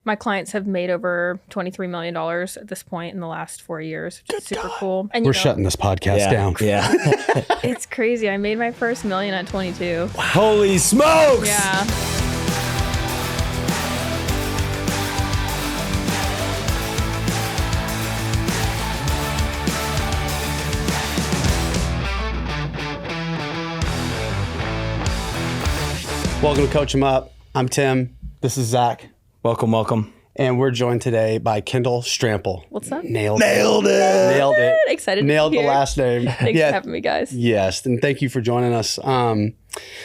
My clients have made over $23 million at this point in the last 4 years, which is super cool. And We're shutting this podcast down. Yeah. It's crazy. I made my first million at 22. Holy smokes! Yeah. Welcome to Coach 'em Up. I'm Tim. This is Zach. Welcome. And we're joined today by Kendall Strampel. What's up? Nailed it. Excited Nailed to be the here. last name. Thanks for having me, guys. Yes, and thank you for joining us.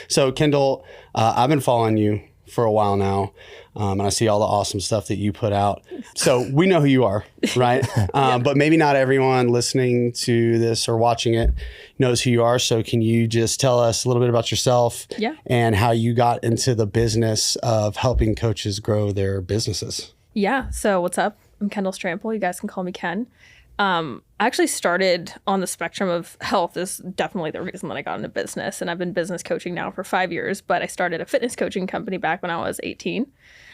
So Kendall, I've been following you for a while now, and I see all the awesome stuff that you put out. So we know who you are, right? But maybe not everyone listening to this or watching it knows who you are. So can you just tell us a little bit about yourself and how you got into the business of helping coaches grow their businesses? Yeah. So what's up? I'm Kendall Strampel. You guys can call me Ken. I actually started on the spectrum of health is definitely the reason that I got into business. And I've been business coaching now for 5 years, but I started a fitness coaching company back when I was 18.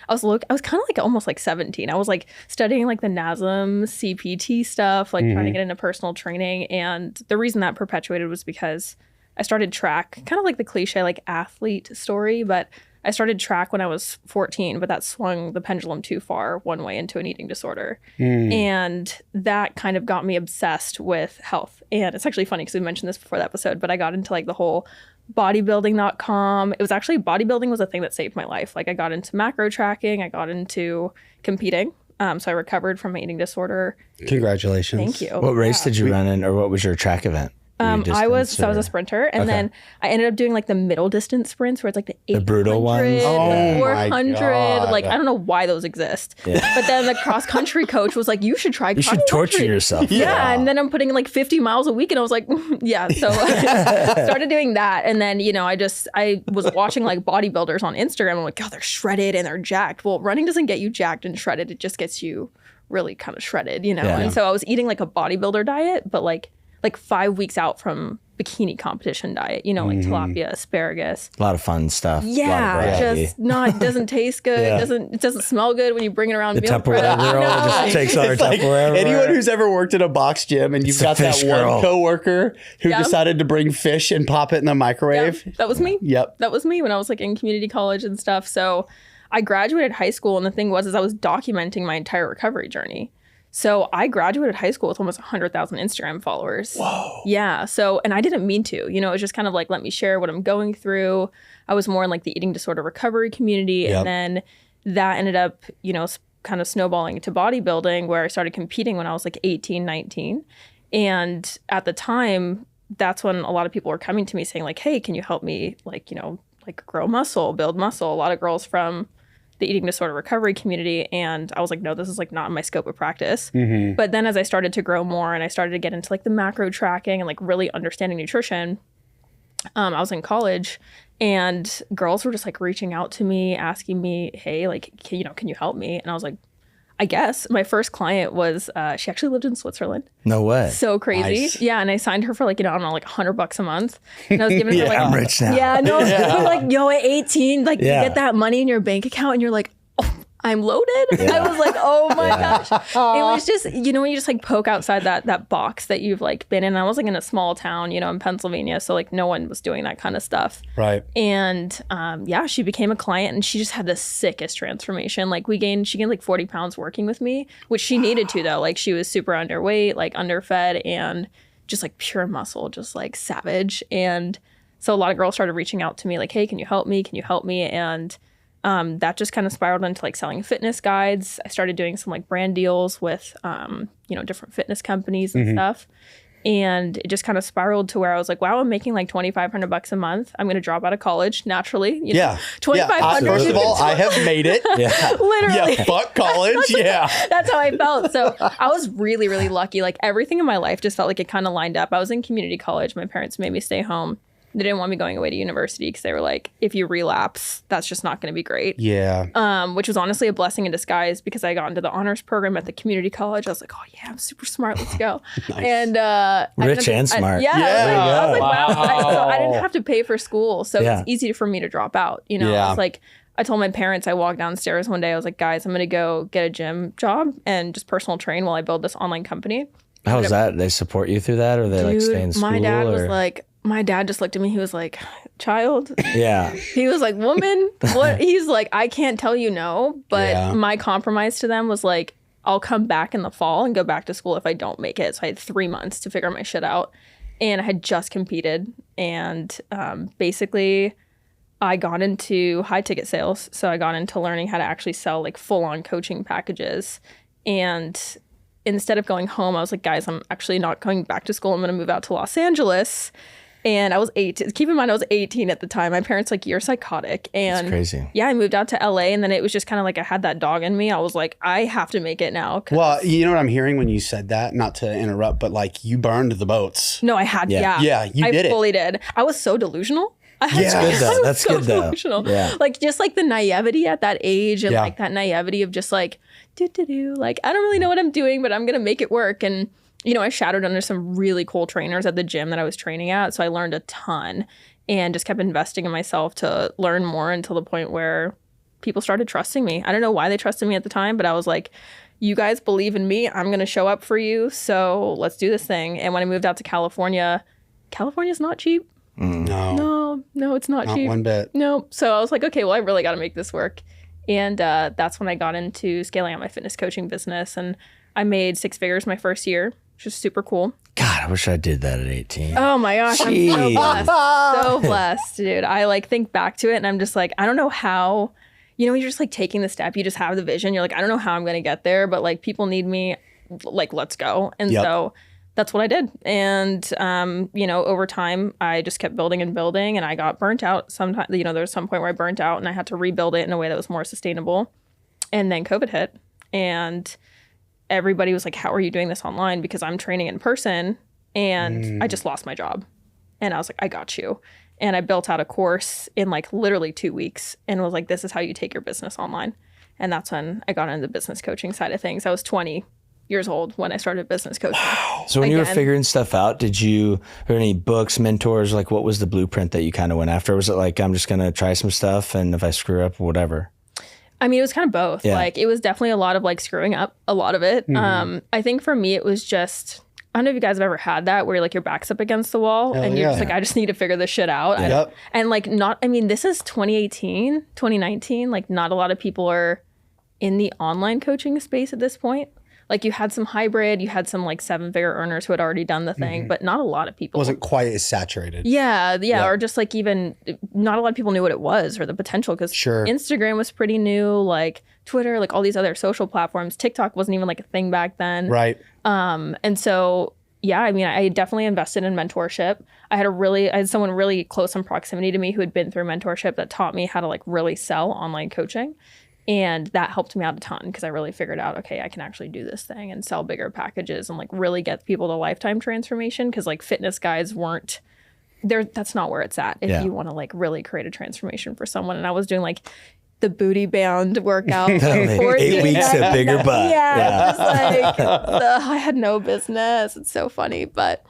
I was kind of like almost like 17. I was like studying like the NASM, CPT stuff, like trying to get into personal training. And the reason that perpetuated was because I started track, kind of like the cliche like athlete story, but I started track when I was 14, but that swung the pendulum too far one way into an eating disorder. And that kind of got me obsessed with health. And it's actually funny because we mentioned this before the episode, but I got into like the whole bodybuilding.com. It was actually bodybuilding was a thing that saved my life. Like I got into macro tracking, I got into competing. So I recovered from my eating disorder. Congratulations. Thank you. What race did you run in, or what was your track event? I was a sprinter, and then I ended up doing like the middle distance sprints where it's like the 800, brutal ones, my 400. God. Like I don't know why those exist, but then the cross country coach was like, "You should try. You should torture yourself." Yeah, and then I'm putting like 50 miles a week, and I was like, yeah. So I started doing that, and then I was watching like bodybuilders on Instagram. I'm like, God, they're shredded and they're jacked. Well, running doesn't get you jacked and shredded; it just gets you really kind of shredded, And so I was eating like a bodybuilder diet, but like 5 weeks out from bikini competition diet, like tilapia, asparagus. A lot of fun stuff. Yeah, it doesn't taste good. It doesn't smell good when you bring it around The meal Tupperware prep. girl just takes all her It's like Tupperware. anyone who's ever worked at a box gym and you've got that fish one girl. coworker who decided to bring fish and pop it in the microwave. Yeah, that was me. Yep. That was me when I was like in community college and stuff. So I graduated high school, and the thing was I was documenting my entire recovery journey. So I graduated high school with almost 100,000 Instagram followers. Whoa. Yeah. So, and I didn't mean to, it was just kind of like, let me share what I'm going through. I was more in like the eating disorder recovery community. Yep. And then that ended up, kind of snowballing into bodybuilding, where I started competing when I was like 18, 19. And at the time, that's when a lot of people were coming to me saying like, hey, can you help me like grow muscle, build muscle? A lot of girls from the eating disorder recovery community. And I was like, no, this is like not in my scope of practice. But then as I started to grow more and I started to get into like the macro tracking and like really understanding nutrition, I was in college and girls were just like reaching out to me, asking me, hey, like, can you help me? And I was like, I guess. My first client was, she actually lived in Switzerland. No way. So crazy. Nice. Yeah. And I signed her for like, I don't know, like $100 a month. And I was giving her like, I'm rich now. yeah, no, you're like, yo, at 18, like you get that money in your bank account and you're like, oh, I'm loaded. I was like, oh my gosh. It was just, when you just like poke outside that box that you've like been in. I was like in a small town, in Pennsylvania. So like no one was doing that kind of stuff. Right. And she became a client and she just had the sickest transformation. Like she gained like 40 pounds working with me, which she needed to though. Like she was super underweight, like underfed and just like pure muscle, just like savage. And so a lot of girls started reaching out to me like, hey, can you help me? Can you help me? And that just kind of spiraled into like selling fitness guides. I started doing some like brand deals with, different fitness companies and stuff. And it just kind of spiraled to where I was like, wow, I'm making like $2,500 a month. I'm going to drop out of college naturally. $2,500. First of all, I have made it. Literally. Yeah, fuck college. Yeah. That's how I felt. So I was really, really lucky. Like everything in my life just felt like it kind of lined up. I was in community college. My parents made me stay home. They didn't want me going away to university because they were like, if you relapse, that's just not going to be great. Yeah. Which was honestly a blessing in disguise because I got into the honors program at the community college. I was like, oh yeah, I'm super smart. Let's go. Nice. And rich and smart. I was like, wow. So I didn't have to pay for school. So it's easy for me to drop out. I was like, I told my parents, I walked downstairs one day, I was like, guys, I'm going to go get a gym job and just personal train while I build this online company. How was that? They support you through that, or they like stay in school? My dad or? was like, my dad just looked at me. He was like, child. Yeah. He was like, woman, what? He's like, I can't tell you no. But my compromise to them was like, I'll come back in the fall and go back to school if I don't make it. So I had 3 months to figure my shit out. And I had just competed. And basically, I got into high ticket sales. So I got into learning how to actually sell like full on coaching packages. And instead of going home, I was like, guys, I'm actually not going back to school. I'm going to move out to Los Angeles. And I was 18. Keep in mind, I was 18 at the time. My parents like, you're psychotic. And that's crazy. Yeah, I moved out to LA. And then it was just kind of like I had that dog in me. I was like, I have to make it now. Well, you know what I'm hearing when you said that? Not to interrupt, but like you burned the boats. No, I had. Yeah. Yeah, you did it. I fully did. I was so delusional. That's good though. That's good though. Delusional. Yeah. Like just like the naivety at that age and like that naivety of just like, like, I don't really know what I'm doing, but I'm going to make it work. And you know, I shadowed under some really cool trainers at the gym that I was training at. So I learned a ton and just kept investing in myself to learn more until the point where people started trusting me. I don't know why they trusted me at the time, but I was like, you guys believe in me. I'm going to show up for you. So let's do this thing. And when I moved out to California's not cheap. No, it's not cheap. Not one bit. No. So I was like, okay, well, I really got to make this work. And that's when I got into scaling out my fitness coaching business. And I made 6 figures my first year, which was super cool. God, I wish I did that at 18. Oh my gosh, Jeez. I'm so blessed. So blessed, dude. I like think back to it and I'm just like, I don't know how, you know, you're just like taking the step, you just have the vision. You're like, I don't know how I'm going to get there, but like people need me, like, let's go. And so that's what I did. And, you know, over time, I just kept building and building and I got burnt out. Sometimes, you know, there was some point where I burnt out and I had to rebuild it in a way that was more sustainable. And then COVID hit and everybody was like, how are you doing this online? Because I'm training in person and I just lost my job. And I was like, I got you. And I built out a course in like literally 2 weeks and was like, this is how you take your business online. And that's when I got into the business coaching side of things. I was 20 years old when I started business coaching. Wow. So when you were figuring stuff out, did you hear any books, mentors? Like what was the blueprint that you kind of went after? Was it like, I'm just going to try some stuff and if I screw up, whatever? I mean, it was kind of both. Yeah. Like it was definitely a lot of like screwing up, a lot of it. I think for me, it was just, I don't know if you guys have ever had that where like your back's up against the wall and you're just like, I just need to figure this shit out. And like this is 2018, 2019. Like not a lot of people are in the online coaching space at this point. Like you had some hybrid, you had some like 7-figure earners who had already done the thing, but not a lot of people. Wasn't quite as saturated. Yeah. Or just like even not a lot of people knew what it was or the potential because Instagram was pretty new, like Twitter, like all these other social platforms. TikTok wasn't even like a thing back then. Right. And so, yeah, I mean, I definitely invested in mentorship. I had someone really close in proximity to me who had been through mentorship that taught me how to like really sell online coaching. And that helped me out a ton because I really figured out, okay, I can actually do this thing and sell bigger packages and like really get people to lifetime transformation because like fitness guys weren't there. That's not where it's at if you want to like really create a transformation for someone. And I was doing like the booty band workout. 8 weeks at bigger butt. Yeah. It was like, I had no business. It's so funny. But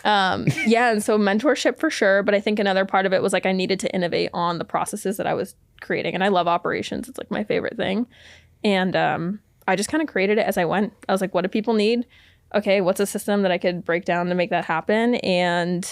and so mentorship for sure. But I think another part of it was like I needed to innovate on the processes that I was creating. And I love operations. It's like my favorite thing. And I just kind of created it as I went. I was like, what do people need? Okay, what's a system that I could break down to make that happen? And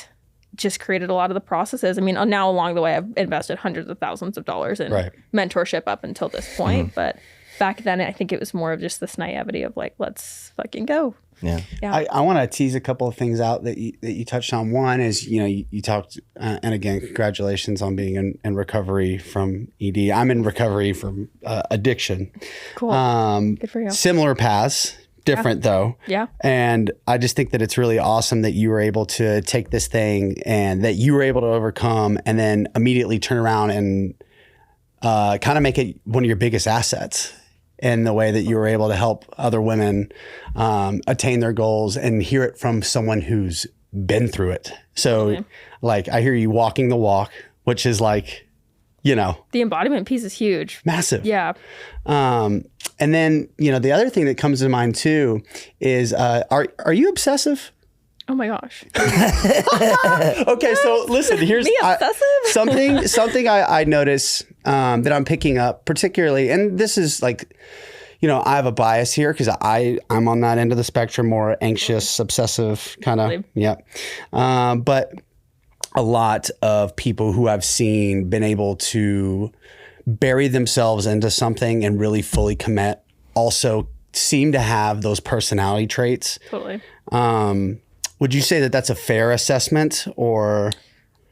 just created a lot of the processes. I mean, now along the way, I've invested hundreds of thousands of dollars in mentorship up until this point. But back then, I think it was more of just this naivety of like, let's fucking go. Yeah. I want to tease a couple of things out that you touched on. One is, you know, you talked, and again, congratulations on being in recovery from ED. I'm in recovery from addiction. Cool. Good for you. Similar paths, different though. Yeah. And I just think that it's really awesome that you were able to take this thing and that you were able to overcome and then immediately turn around and kind of make it one of your biggest assets. In the way that you were able to help other women attain their goals and hear it from someone who's been through it. So like I hear you walking the walk, which is like, you know. The embodiment piece is huge. Massive. Yeah. And then, you know, the other thing that comes to mind too is, are you obsessive? Oh my gosh. Okay, so listen, here's Me obsessive? something I notice that I'm picking up particularly, and this is like, I have a bias here because I'm on that end of the spectrum, more anxious, obsessive kind of, yeah. But a lot of people who I've seen been able to bury themselves into something and really fully commit also seem to have those personality traits. Totally. Would you say that that's a fair assessment or?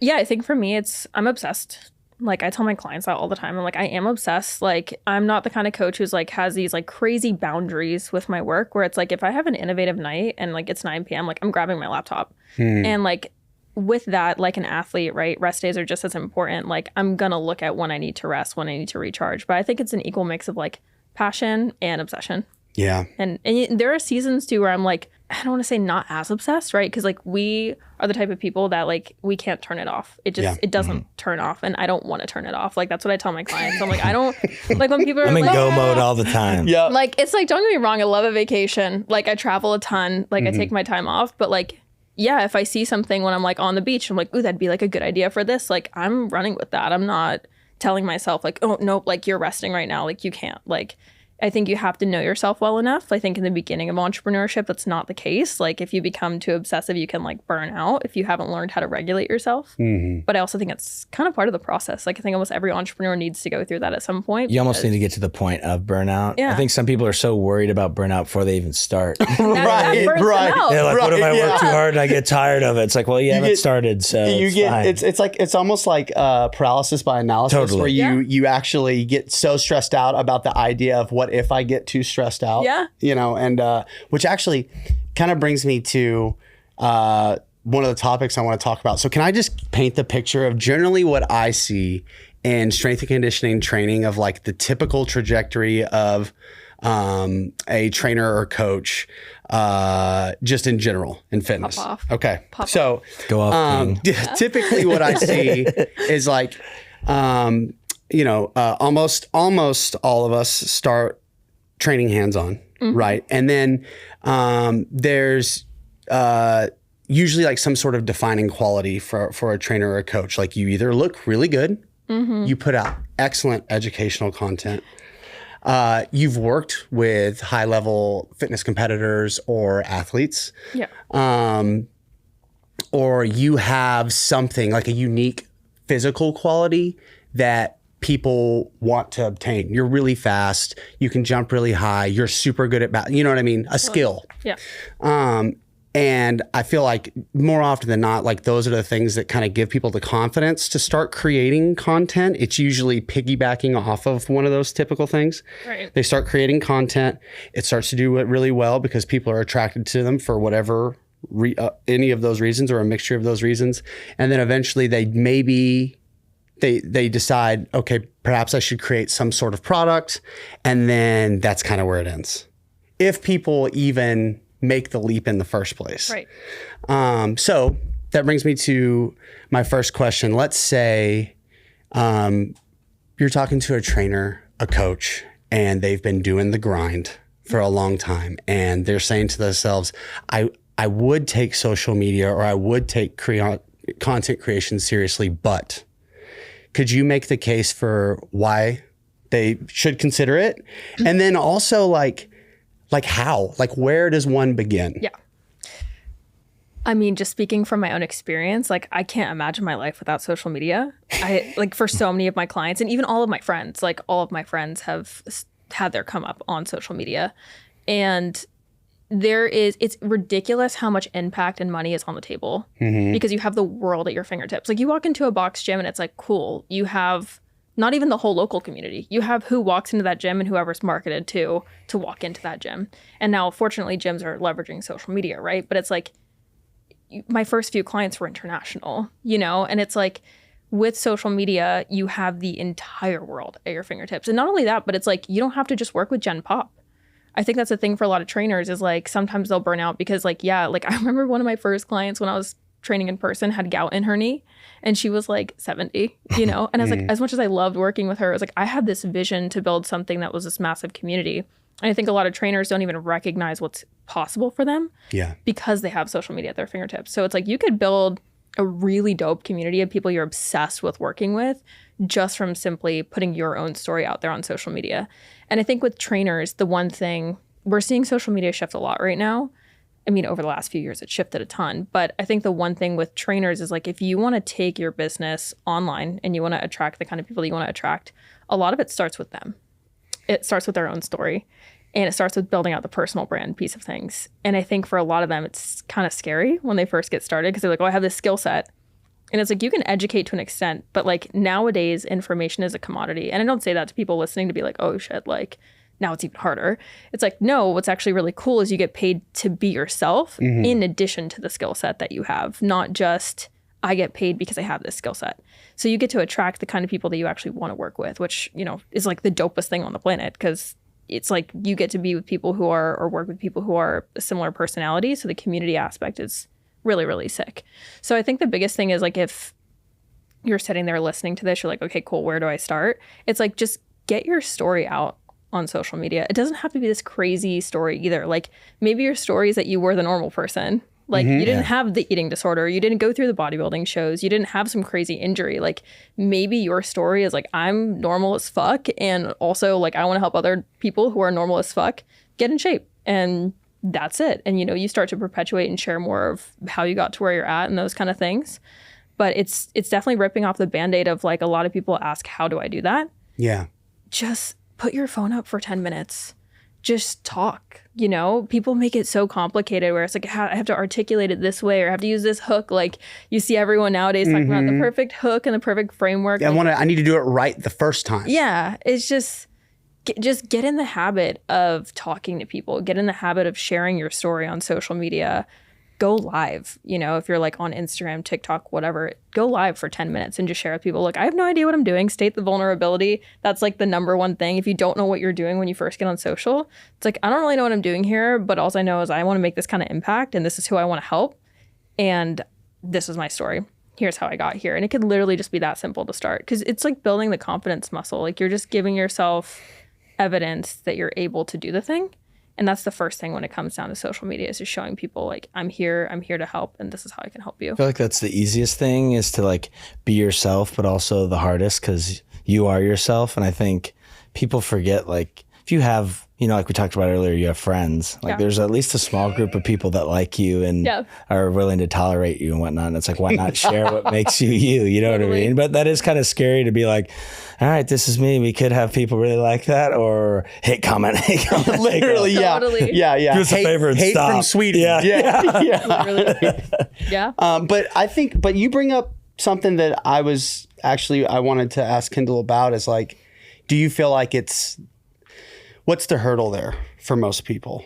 Yeah, I think for me, I'm obsessed. Like I tell my clients that all the time. I'm like, I am obsessed. Like I'm not the kind of coach who's like has these like crazy boundaries with my work where it's like, if I have an innovative night and like it's 9 p.m., like I'm grabbing my laptop. And like with that, like an athlete, right? Rest days are just as important. Like I'm going to look at when I need to rest, when I need to recharge. But I think it's an equal mix of like passion and obsession. Yeah. And there are seasons too where I'm like, I don't want to say not as obsessed, right? Because like we are the type of people that like we can't turn it off. It just it doesn't turn off, and I don't want to turn it off. Like that's what I tell my clients. I'm like, I don't like when people are I'm in like, go mode all the time. Yeah. like it's like, don't get me wrong, I love a vacation. Like I travel a ton. Like I take my time off, but like yeah, if I see something when I'm like on the beach, I'm like, ooh, that'd be like a good idea for this. Like I'm running with that. I'm not telling myself like, oh nope, like you're resting right now. Like you can't. Like I think you have to know yourself well enough. I think in the beginning of entrepreneurship, that's not the case. Like if you become too obsessive, you can like burn out if you haven't learned how to regulate yourself. But I also think it's kind of part of the process. Like I think almost every entrepreneur needs to go through that at some point. You almost need to get to the point of burnout. Yeah. I think some people are so worried about burnout before they even start. That burns them out. They're like, what if I work too Yeah. hard and I get tired of it? It's like, well, you haven't started, so it's fine. It's almost like paralysis by analysis, Totally. where you actually get so stressed out about the idea of what if I get too stressed out. Yeah. And which actually kind of brings me to one of the topics I want to talk about. So can I just paint the picture of generally what I see in strength and conditioning training of like the typical trajectory of a trainer or coach, just in general in fitness. Pop off. Okay. Pop so Go off, King. typically what I see is like, almost all of us start training hands-on, right? And then there's usually like some sort of defining quality for a trainer or a coach. Like you either look really good, you put out excellent educational content, you've worked with high-level fitness competitors or athletes, or you have something like a unique physical quality that people want to obtain. You're really fast. You can jump really high. You're super good at you know what I mean? A skill. Yeah. And I feel like more often than not, like those are the things that kind of give people the confidence to start creating content. It's usually piggybacking off of one of those typical things. Right. They start creating content. It starts to do it really well because people are attracted to them for whatever any of those reasons or a mixture of those reasons. And then eventually they decide, okay, perhaps I should create some sort of product. And then that's kind of where it ends. If people even make the leap in the first place. Right. So that brings me to my first question. Let's say you're talking to a trainer, a coach, and they've been doing the grind for a long time. And they're saying to themselves, I would take social media or I would take content creation seriously, but could you make the case for why they should consider it? And then also like how? Like where does one begin? Yeah. I mean, just speaking from my own experience, like I can't imagine my life without social media. I like for so many of my clients and even all of my friends, like all of my friends have had their come up on social media. And it's ridiculous how much impact and money is on the table because you have the world at your fingertips. Like you walk into a box gym and it's like, cool. You have not even the whole local community. You have who walks into that gym and whoever's marketed to walk into that gym. And now, fortunately, gyms are leveraging social media, right? But it's like my first few clients were international, and it's like with social media, you have the entire world at your fingertips. And not only that, but it's like you don't have to just work with Gen Pop. I think that's the thing for a lot of trainers is like sometimes they'll burn out because like I remember one of my first clients when I was training in person had gout in her knee and she was like 70, and I was like, as much as I loved working with her, I was like, I had this vision to build something that was this massive community. And I think a lot of trainers don't even recognize what's possible for them Yeah. because they have social media at their fingertips. So it's like you could build a really dope community of people you're obsessed with working with just from simply putting your own story out there on social media. And I think with trainers, the one thing, we're seeing social media shift a lot right now. I mean, over the last few years, it's shifted a ton. But I think the one thing with trainers is like, if you want to take your business online and you want to attract the kind of people that you want to attract, a lot of it starts with them. It starts with their own story. And it starts with building out the personal brand piece of things. And I think for a lot of them, it's kind of scary when they first get started because they're like, oh, I have this skill set. And it's like, you can educate to an extent, but like nowadays information is a commodity. And I don't say that to people listening to be like, oh shit, like now it's even harder. It's like, no, what's actually really cool is you get paid to be yourself in addition to the skill set that you have, not just I get paid because I have this skill set. So you get to attract the kind of people that you actually want to work with, which, you know, is like the dopest thing on the planet because it's like you get to be with people who are, or work with people who are a similar personality. So the community aspect is really, really sick. So I think the biggest thing is like, if you're sitting there listening to this, you're like, okay, cool, where do I start? It's like, just get your story out on social media. It doesn't have to be this crazy story either. Like maybe your story is that you were the normal person. Like you didn't have the eating disorder. You didn't go through the bodybuilding shows. You didn't have some crazy injury. Like maybe your story is like, I'm normal as fuck. And also like, I want to help other people who are normal as fuck get in shape. And that's it. And, you know, you start to perpetuate and share more of how you got to where you're at and those kind of things. But it's definitely ripping off the Band-Aid of like, a lot of people ask, how do I do that? Yeah. Just put your phone up for 10 minutes. Just talk, you know? People make it so complicated where it's like, I have to articulate it this way or I have to use this hook. Like you see everyone nowadays talking about the perfect hook and the perfect framework. Yeah, I need to do it right the first time. Yeah, it's just get in the habit of talking to people. Get in the habit of sharing your story on social media. Go live, you know, if you're like on Instagram, TikTok, whatever, go live for 10 minutes and just share with people. Look, I have no idea what I'm doing. State the vulnerability. That's like the number one thing. If you don't know what you're doing when you first get on social, it's like, I don't really know what I'm doing here, but all I know is I want to make this kind of impact and this is who I want to help. And this is my story. Here's how I got here. And it could literally just be that simple to start because it's like building the confidence muscle. Like you're just giving yourself evidence that you're able to do the thing. And that's the first thing when it comes down to social media is just showing people like, I'm here to help and this is how I can help you. I feel like that's the easiest thing is to like be yourself, but also the hardest because you are yourself. And I think people forget like if you have, you know, like we talked about earlier, you have friends, like there's at least a small group of people that like you and are willing to tolerate you and whatnot. And it's like, why not share what makes you you? You know what I mean? But that is kind of scary to be like, all right, this is me. We could have people really like that or hate comment. Literally, yeah. Totally. Yeah. Do us a favor and hate stop. From Sweden. Yeah. Literally. Yeah. But you bring up something that I wanted to ask Kendall about is like, do you feel like what's the hurdle there for most people?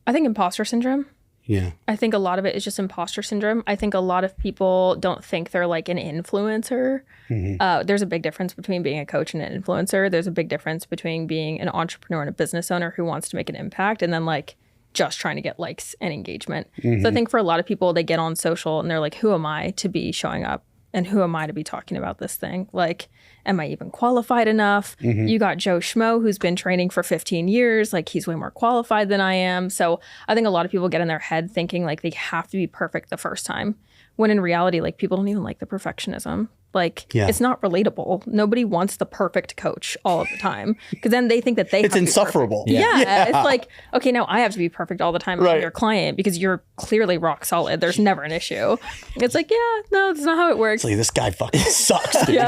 I think imposter syndrome. Yeah. I think a lot of it is just imposter syndrome. I think a lot of people don't think they're like an influencer. There's a big difference between being a coach and an influencer. There's a big difference between being an entrepreneur and a business owner who wants to make an impact and then like just trying to get likes and engagement. So I think for a lot of people, they get on social and they're like, who am I to be showing up? And who am I to be talking about this thing? Like, am I even qualified enough? You got Joe Schmo, who's been training for 15 years. Like, he's way more qualified than I am. So I think a lot of people get in their head thinking like they have to be perfect the first time. When in reality, like people don't even like the perfectionism. Like it's not relatable. Nobody wants the perfect coach all of the time because then they think that they have to be insufferable. Yeah. It's like, okay, now I have to be perfect all the time with your client because you're clearly rock solid. There's never an issue. It's like, yeah, no, that's not how it works. It's like, this guy fucking sucks, dude.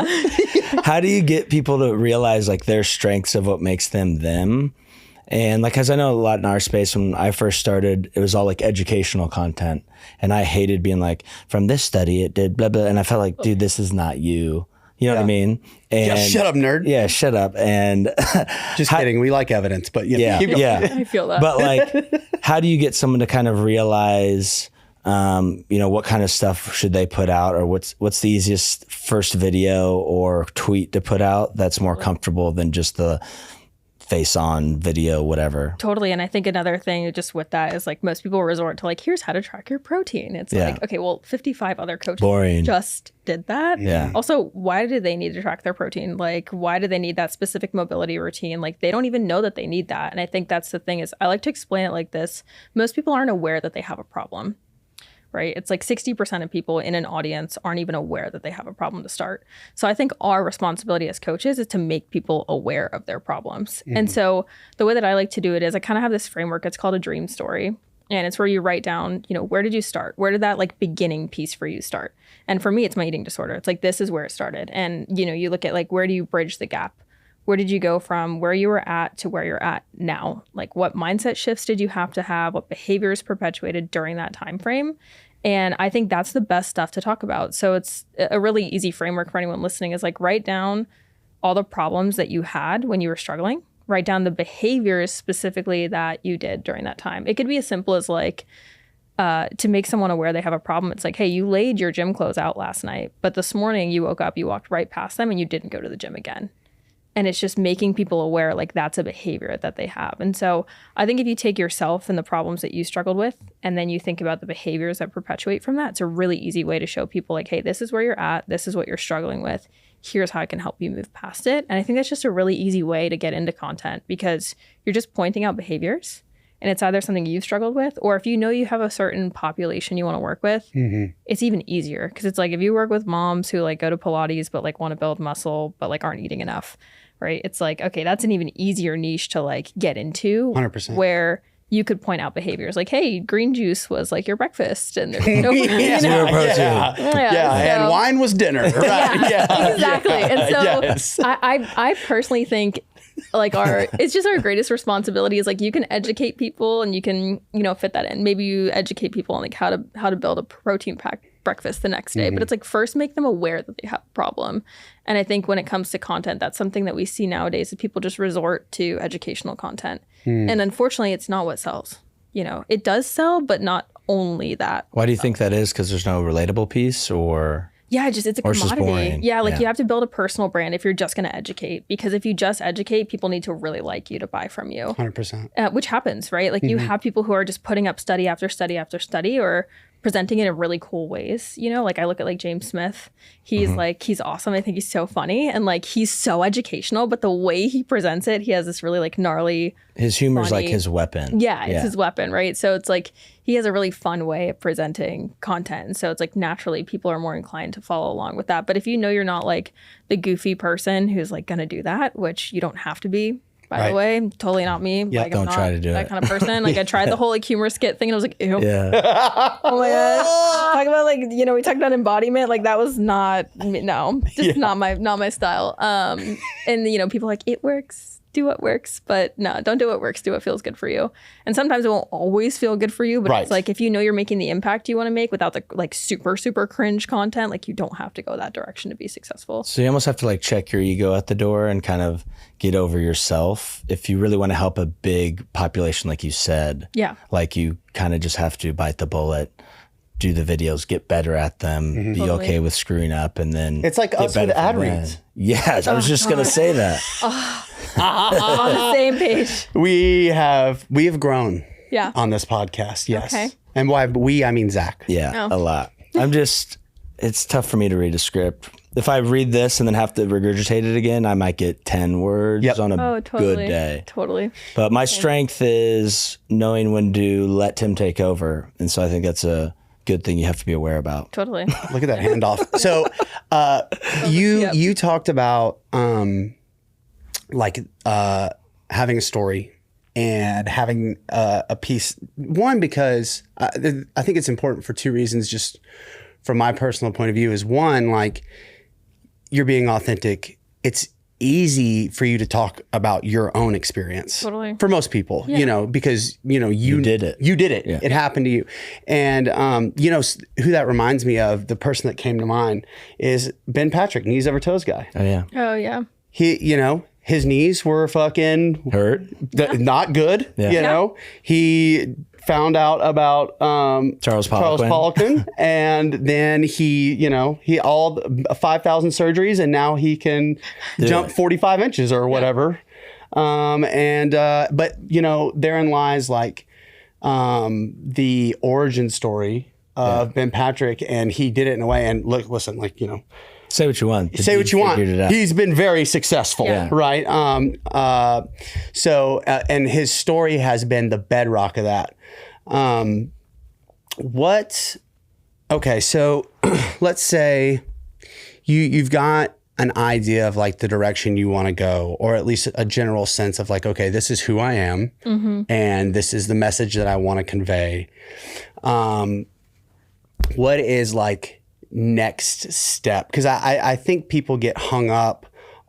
How do you get people to realize like their strengths of what makes them them? And like, cause I know a lot in our space, when I first started, it was all like educational content. And I hated being like, from this study, it did blah, blah. And I felt like, dude, this is not you. You know what I mean? And shut up, nerd. Yeah, shut up. And just kidding. We like evidence, but yeah. I feel that. But like, how do you get someone to kind of realize, you know, what kind of stuff should they put out or what's the easiest first video or tweet to put out that's more comfortable than just the face on video, whatever. Totally. And I think another thing just with that is like most people resort to like, here's how to track your protein. It's like, okay, well, 55 other coaches just did that. Yeah. Also, why do they need to track their protein? Like, why do they need that specific mobility routine? Like, they don't even know that they need that. And I think that's the thing is I like to explain it like this. Most people aren't aware that they have a problem. Right? It's like 60% of people in an audience aren't even aware that they have a problem to start. So I think our responsibility as coaches is to make people aware of their problems. And so the way that I like to do it is I kind of have this framework. It's called a dream story. And it's where you write down, where did you start? Where did that like beginning piece for you start? And for me, it's my eating disorder. It's like, this is where it started. And, you look at like, where do you bridge the gap? Where did you go from where you were at to where you're at now? Like what mindset shifts did you have to have? What behaviors perpetuated during that time frame? And I think that's the best stuff to talk about. So it's a really easy framework for anyone listening is like write down all the problems that you had when you were struggling. Write down the behaviors specifically that you did during that time. It could be as simple as like to make someone aware they have a problem. It's like, hey, you laid your gym clothes out last night, but this morning you woke up, you walked right past them and you didn't go to the gym again. And it's just making people aware like that's a behavior that they have. And so I think if you take yourself and the problems that you struggled with, and then you think about the behaviors that perpetuate from that, it's a really easy way to show people like, hey, this is where you're at. This is what you're struggling with. Here's how I can help you move past it. And I think that's just a really easy way to get into content because you're just pointing out behaviors and it's either something you've struggled with, or if you know you have a certain population you want to work with, it's even easier. Because it's like if you work with moms who like go to Pilates but like want to build muscle but like aren't eating enough, right? It's like, okay, that's an even easier niche to like get into 100%. Where you could point out behaviors like, hey, green juice was like your breakfast and there's no Zero protein. And wine was dinner. Right? Exactly. And so I personally think like it's just our greatest responsibility is like you can educate people and you can, fit that in. Maybe you educate people on like how to build a protein packed breakfast the next day. But it's like first make them aware that they have a problem. And I think when it comes to content, that's something that we see nowadays is people just resort to educational content. And unfortunately, it's not what sells. It does sell, but not only that. Why do you think that is? Because there's no relatable piece or... Yeah, it's a commodity. Yeah, you have to build a personal brand if you're just going to educate. Because if you just educate, people need to really like you to buy from you. 100%. Which happens, right? Like you have people who are just putting up study after study after study or presenting it in really cool ways. Like I look at like James Smith. He's like, he's awesome. I think he's so funny. And like, he's so educational, but the way he presents it, he has this really like gnarly... His humor's like his weapon. Yeah, it's his weapon, right? So it's like, he has a really fun way of presenting content. And so it's like naturally people are more inclined to follow along with that. But if you're not like the goofy person who's like going to do that, which you don't have to be, by the way, totally not me. Yeah, like, don't try to do that it. kind of person. Like I tried the whole like humor skit thing and I was like, ew. Yeah. Oh my God. Talk about like, we talked about embodiment. Like that was not, not my style. And people are like, it works. Do what works, but no, don't do what works. Do what feels good for you. And sometimes it won't always feel good for you, but it's like if you're making the impact you want to make without the like super, super cringe content, like you don't have to go that direction to be successful. So you almost have to like check your ego at the door and kind of get over yourself. If you really want to help a big population, like you said, like you kind of just have to bite the bullet, do the videos, get better at them, be okay with screwing up, and then it's like us with ad reads. Yes, I was just going to say that. On the same page. We have grown on this podcast, yes. Okay. And by we, I mean Zach. Yeah, a lot. It's tough for me to read a script. If I read this and then have to regurgitate it again, I might get 10 words on a good day. Totally. But my strength is knowing when to let Tim take over. And so I think that's a good thing you have to be aware about. Totally. Look at that handoff. So you talked about having a story and having a piece. One, because I think it's important for two reasons, just from my personal point of view, is one, like you're being authentic. It's easy for you to talk about your own experience. Totally. For most people, because, you did it. You did it. Yeah. It happened to you. And, who that reminds me of, the person that came to mind is Ben Patrick, knees over toes guy. Oh, yeah. Oh, yeah. He, his knees were fucking hurt, not good. He found out about Charles Poliquin, and then he all 5,000 surgeries, and now he can jump 45 inches or whatever. But you know, therein lies like the origin story of Ben Patrick, and he did it in a way. And look, listen, like, you know, say what you want. Say what you want. He's been very successful, right? And his story has been the bedrock of that. Okay, so let's say you've got an idea of like the direction you want to go, or at least a general sense of like, okay, this is who I am, and this is the message that I want to convey. What is like next step? Because I think people get hung up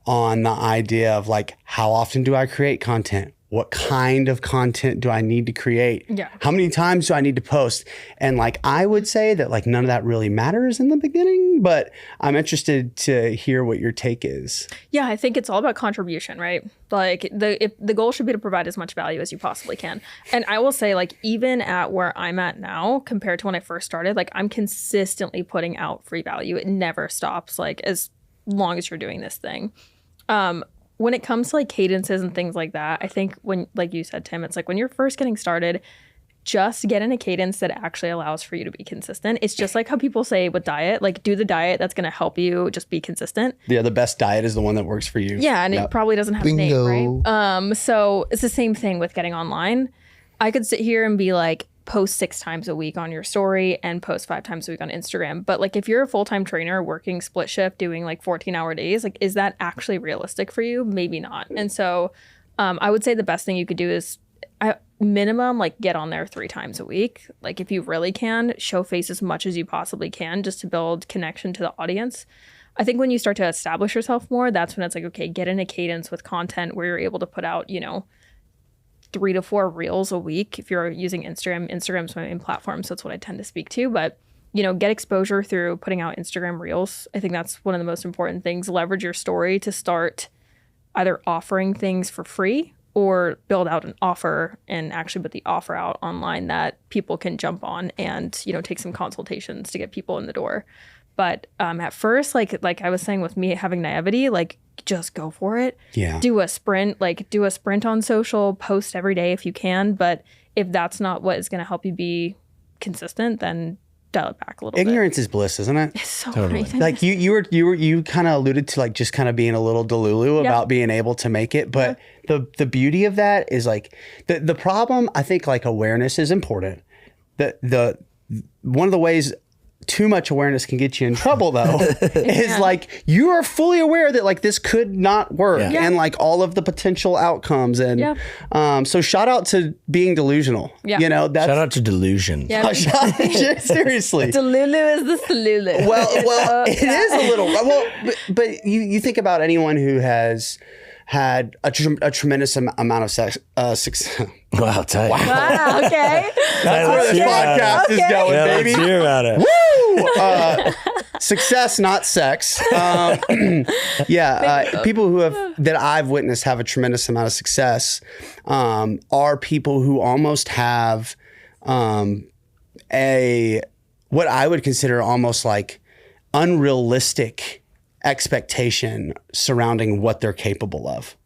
on the idea of like, how often do I create content? What kind of content do I need to create? Yeah. How many times do I need to post? And like, I would say that like none of that really matters in the beginning, but I'm interested to hear what your take is. Yeah, I think it's all about contribution, right? Like the goal should be to provide as much value as you possibly can. And I will say, like, even at where I'm at now compared to when I first started, like, I'm consistently putting out free value. It never stops, like, as long as you're doing this thing. When it comes to like cadences and things like that, I think when, like you said, Tim, it's like when you're first getting started, just get in a cadence that actually allows for you to be consistent. It's just like how people say with diet, like do the diet that's going to help you just be consistent. Yeah, the best diet is the one that works for you. Yeah, and it probably doesn't have a name, right? So it's the same thing with getting online. I could sit here and be like, post 6 times a week on your story and post 5 times a week on Instagram. But like if you're a full-time trainer working split shift, doing like 14-hour days, like is that actually realistic for you? Maybe not. And so I would say the best thing you could do is minimum like get on there 3 times a week. Like if you really can, show face as much as you possibly can just to build connection to the audience. I think when you start to establish yourself more, that's when it's like, okay, get in a cadence with content where you're able to put out, you know, 3 to 4 reels a week. If you're using Instagram's my main platform, so that's what I tend to speak to. But, you know, get exposure through putting out Instagram reels. I think that's one of the most important things. Leverage your story to start either offering things for free or build out an offer and actually put the offer out online that people can jump on and, you know, take some consultations to get people in the door. But at first, like I was saying with me having naivety, like just go for it. Yeah. Do a sprint on social, post every day if you can. But if that's not what is going to help you be consistent, then dial it back a little bit. Ignorance is bliss, isn't it? It's so great. Like you kind of alluded to like just kind of being a little delulu about being able to make it. But the beauty of that is like the problem, I think like awareness is important. The one of the ways too much awareness can get you in trouble though is like you are fully aware that like this could not work and like all of the potential outcomes and so shout out to being delusional. You know, that's shout out to delusion. Seriously. Delulu is the salulu. Well, it is a little but you think about anyone who has had a tremendous amount of success. Wow, tight. Wow, okay. That's where this podcast is going, baby. Let's hear about it. Woo! Success, not sex. People who have that I've witnessed have a tremendous amount of success are people who almost have what I would consider almost like unrealistic expectation surrounding what they're capable of.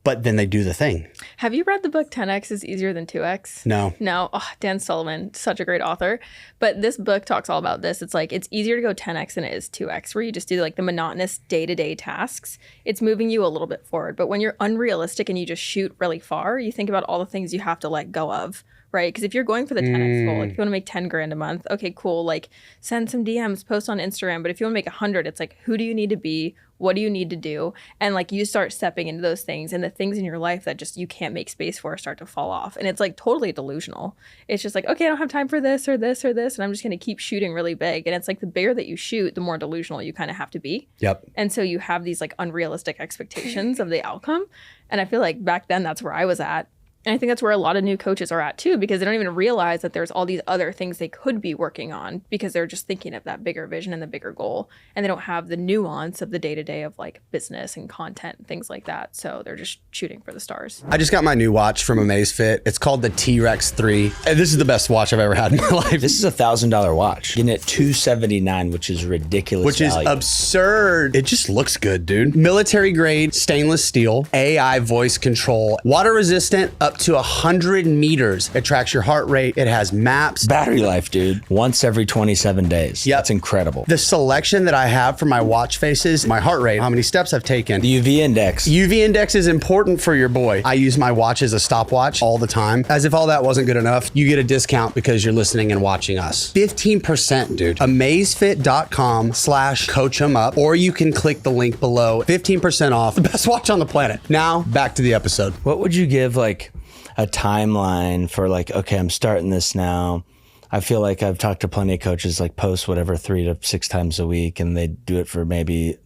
But then they do the thing. Have you read the book 10X is Easier Than 2X? No. Oh, Dan Sullivan, such a great author. But this book talks all about this. It's like, it's easier to go 10X than it is 2X, where you just do like the monotonous day-to-day tasks. It's moving you a little bit forward. But when you're unrealistic and you just shoot really far, you think about all the things you have to let go of, right? Because if you're going for the 10X goal, like if you want to make 10 grand a month, okay, cool. Like send some DMs, post on Instagram. But if you want to make 100, it's like, who do you need to be? What do you need to do? And like you start stepping into those things, and the things in your life that just you can't make space for start to fall off. And it's like totally delusional. It's just like, okay, I don't have time for this or this or this. And I'm just going to keep shooting really big. And it's like the bigger that you shoot, the more delusional you kind of have to be. Yep. And so you have these like unrealistic expectations of the outcome. And I feel like back then that's where I was at. And I think that's where a lot of new coaches are at too, because they don't even realize that there's all these other things they could be working on because they're just thinking of that bigger vision and the bigger goal. And they don't have the nuance of the day-to-day of like business and content and things like that. So they're just shooting for the stars. I just got my new watch from Amazfit. It's called the T-Rex 3. And this is the best watch I've ever had in my life. This is a $1,000 watch. Getting it $279, which is ridiculous. Which is value. absurd. It just looks good, dude. Military grade stainless steel, AI voice control, water resistant up to 100 meters. It tracks your heart rate. It has maps. Battery life, dude. Once every 27 days. Yep. That's incredible. The selection that I have for my watch faces, my heart rate, how many steps I've taken. The UV index. UV index is important for your boy. I use my watch as a stopwatch all the time. As if all that wasn't good enough, you get a discount because you're listening and watching us. 15%, dude. Amazfit.com/coachemup, or you can click the link below. 15% off. The best watch on the planet. Now, back to the episode. What would you give like a timeline for like, okay, I'm starting this now. I feel like I've talked to plenty of coaches like post whatever 3 to 6 times a week, and they do it for maybe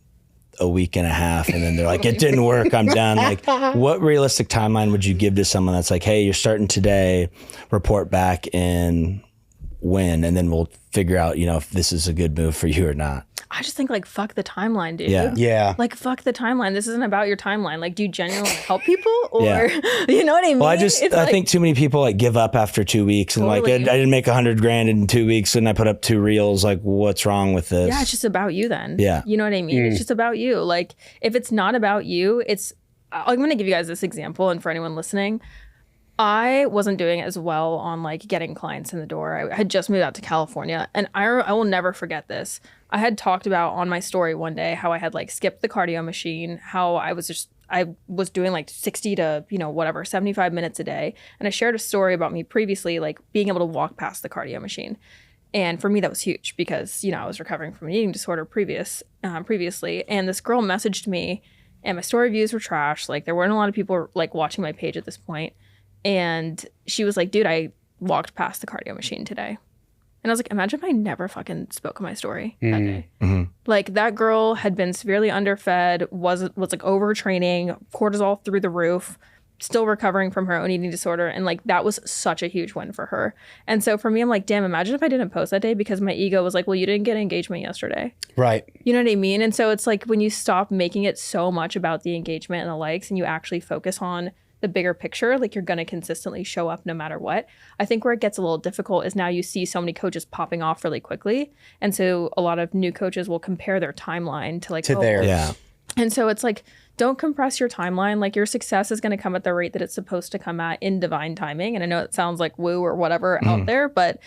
a week and a half, and then they're like, it didn't work, I'm done. Like, what realistic timeline would you give to someone that's like, hey, you're starting today, report back in when, and then we'll figure out, you know, if this is a good move for you or not? I just think like, fuck the timeline, dude. Yeah. Like, fuck the timeline. This isn't about your timeline. Like, do you genuinely help people? Or, you know what I mean? Well, I think too many people like give up after 2 weeks and like, I didn't make $100,000 in 2 weeks and I put up 2 reels. Like, what's wrong with this? Yeah, it's just about you then. Yeah. You know what I mean? It's just about you. Like, if it's not about you, I'm going to give you guys this example. And for anyone listening, I wasn't doing as well on like getting clients in the door. I had just moved out to California, and I will never forget this. I had talked about on my story one day how I had like skipped the cardio machine, how I was doing like 60 to, 75 minutes a day. And I shared a story about me previously, like being able to walk past the cardio machine. And for me, that was huge because, I was recovering from an eating disorder previously. And this girl messaged me, and my story views were trash. Like, there weren't a lot of people like watching my page at this point. And she was like, dude, I walked past the cardio machine today. And I was like, imagine if I never fucking spoke my story that day. Mm-hmm. Like, that girl had been severely underfed, was like overtraining, cortisol through the roof, still recovering from her own eating disorder. And like, that was such a huge win for her. And so for me, I'm like, damn, imagine if I didn't post that day because my ego was like, well, you didn't get engagement yesterday. Right. You know what I mean? And so it's like, when you stop making it so much about the engagement and the likes and you actually focus on the bigger picture, like, you're going to consistently show up no matter what. I think where it gets a little difficult is now you see so many coaches popping off really quickly. And so a lot of new coaches will compare their timeline to like, theirs. Yeah. And so it's like, don't compress your timeline. Like, your success is going to come at the rate that it's supposed to come at in divine timing. And I know it sounds like woo or whatever out there, but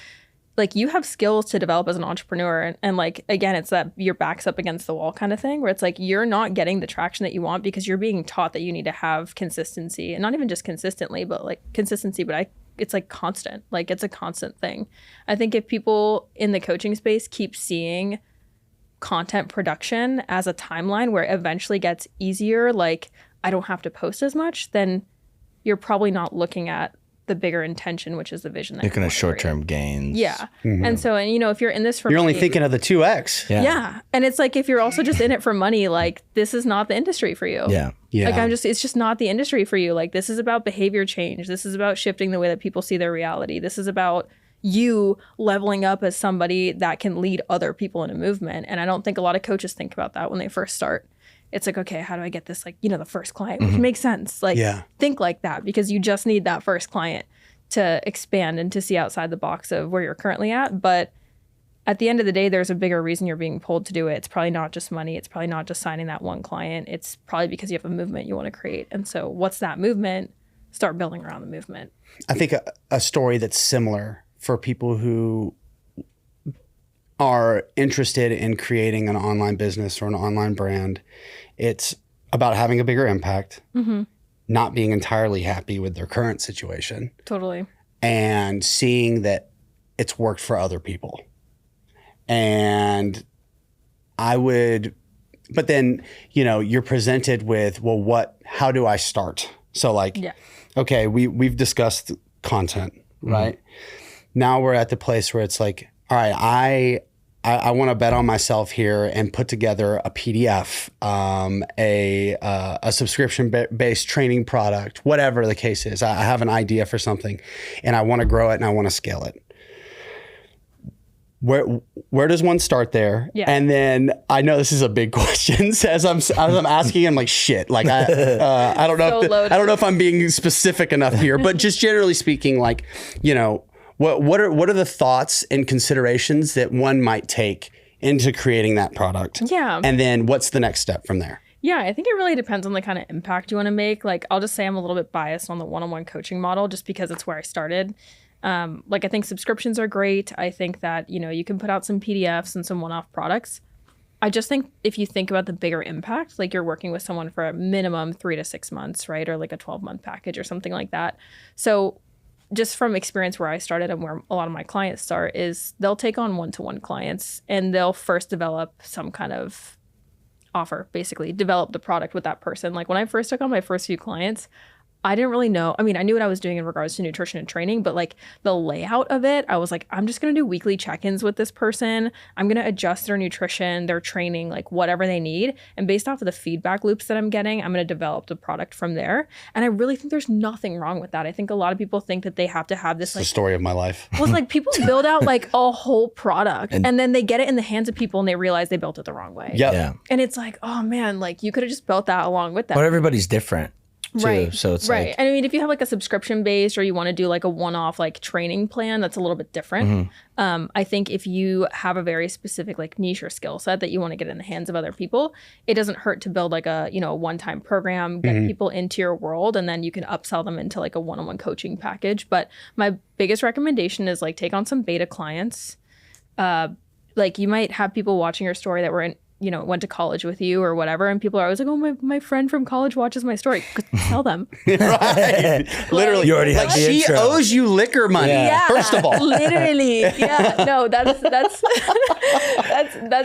like, you have skills to develop as an entrepreneur. And like, again, it's that your back's up against the wall kind of thing, where it's like, you're not getting the traction that you want because you're being taught that you need to have consistency, and not even just consistently, but like consistency, but it's like constant, like it's a constant thing. I think if people in the coaching space keep seeing content production as a timeline where it eventually gets easier, like, I don't have to post as much, then you're probably not looking at the bigger intention, which is the vision that you're going to short-term gains. Yeah. Mm-hmm. And so, and if you're in this for you're money, only thinking of the 2x. Yeah. And it's like, if you're also just in it for money, like, this is not the industry for you. Yeah. Yeah. Like, it's just not the industry for you. Like, this is about behavior change. This is about shifting the way that people see their reality. This is about you leveling up as somebody that can lead other people in a movement. And I don't think a lot of coaches think about that when they first start. It's like, okay, how do I get this, like, the first client, which makes sense. Like, think like that, because you just need that first client to expand and to see outside the box of where you're currently at. But at the end of the day, there's a bigger reason you're being pulled to do it. It's probably not just money. It's probably not just signing that one client. It's probably because you have a movement you want to create. And so what's that movement? Start building around the movement. I think a story that's similar for people who are interested in creating an online business or an online brand, it's about having a bigger impact, not being entirely happy with their current situation. Totally. And seeing that it's worked for other people. And but then, you're presented with, well, how do I start? So like, okay, we've discussed content, right? Now we're at the place where it's like, all right, I want to bet on myself here and put together a PDF, a subscription-based training product, whatever the case is. I have an idea for something and I want to grow it and I want to scale it. Where does one start there? Yeah. And then I know this is a big question. As I'm asking, I'm like, shit. Like I don't know. So I don't know if I'm being specific enough here, but just generally speaking, like, you know, what are the thoughts and considerations that one might take into creating that product? Yeah. And then what's the next step from there? Yeah, I think it really depends on the kind of impact you want to make. Like, I'll just say I'm a little bit biased on the one-on-one coaching model just because it's where I started. Like, I think subscriptions are great. I think that, you know, you can put out some PDFs and some one-off products. I just think if you think about the bigger impact, like you're working with someone for a minimum 3 to 6 months, right? Or like a 12-month package or something like that. So just from experience where I started and where a lot of my clients start is they'll take on one-to-one clients and they'll first develop some kind of offer, basically develop the product with that person. Like when I first took on my first few clients, I didn't really know. I mean, I knew what I was doing in regards to nutrition and training, but like the layout of it, I was like, I'm just going to do weekly check-ins with this person. I'm going to adjust their nutrition, their training, like whatever they need. And based off of the feedback loops that I'm getting, I'm going to develop the product from there. And I really think there's nothing wrong with that. I think a lot of people think that they have to have this, It's like, the story of my life. well, it's like people build out like a whole product and then they get it in the hands of people and they realize they built it the wrong way. Yep. Yeah. And it's like, oh man, like you could have just built that along with that. But everybody's different too. Right. So it's right. like, And I mean, if you have like a subscription based or you want to do like a one-off like training plan, that's a little bit different. I think if you have a very specific like niche or skill set that you want to get in the hands of other people, it doesn't hurt to build like a, you know, a one-time program, get people into your world, and then you can upsell them into like a one-on-one coaching package. But my biggest recommendation is like take on some beta clients. Like you might have people watching your story that were in, you know, went to college with you or whatever. And people are always like, oh, my friend from college watches my story. Tell them. Right. Literally. You already have like the she intro. owes you liquor money. Yeah. First of all. Literally. Yeah. No, that's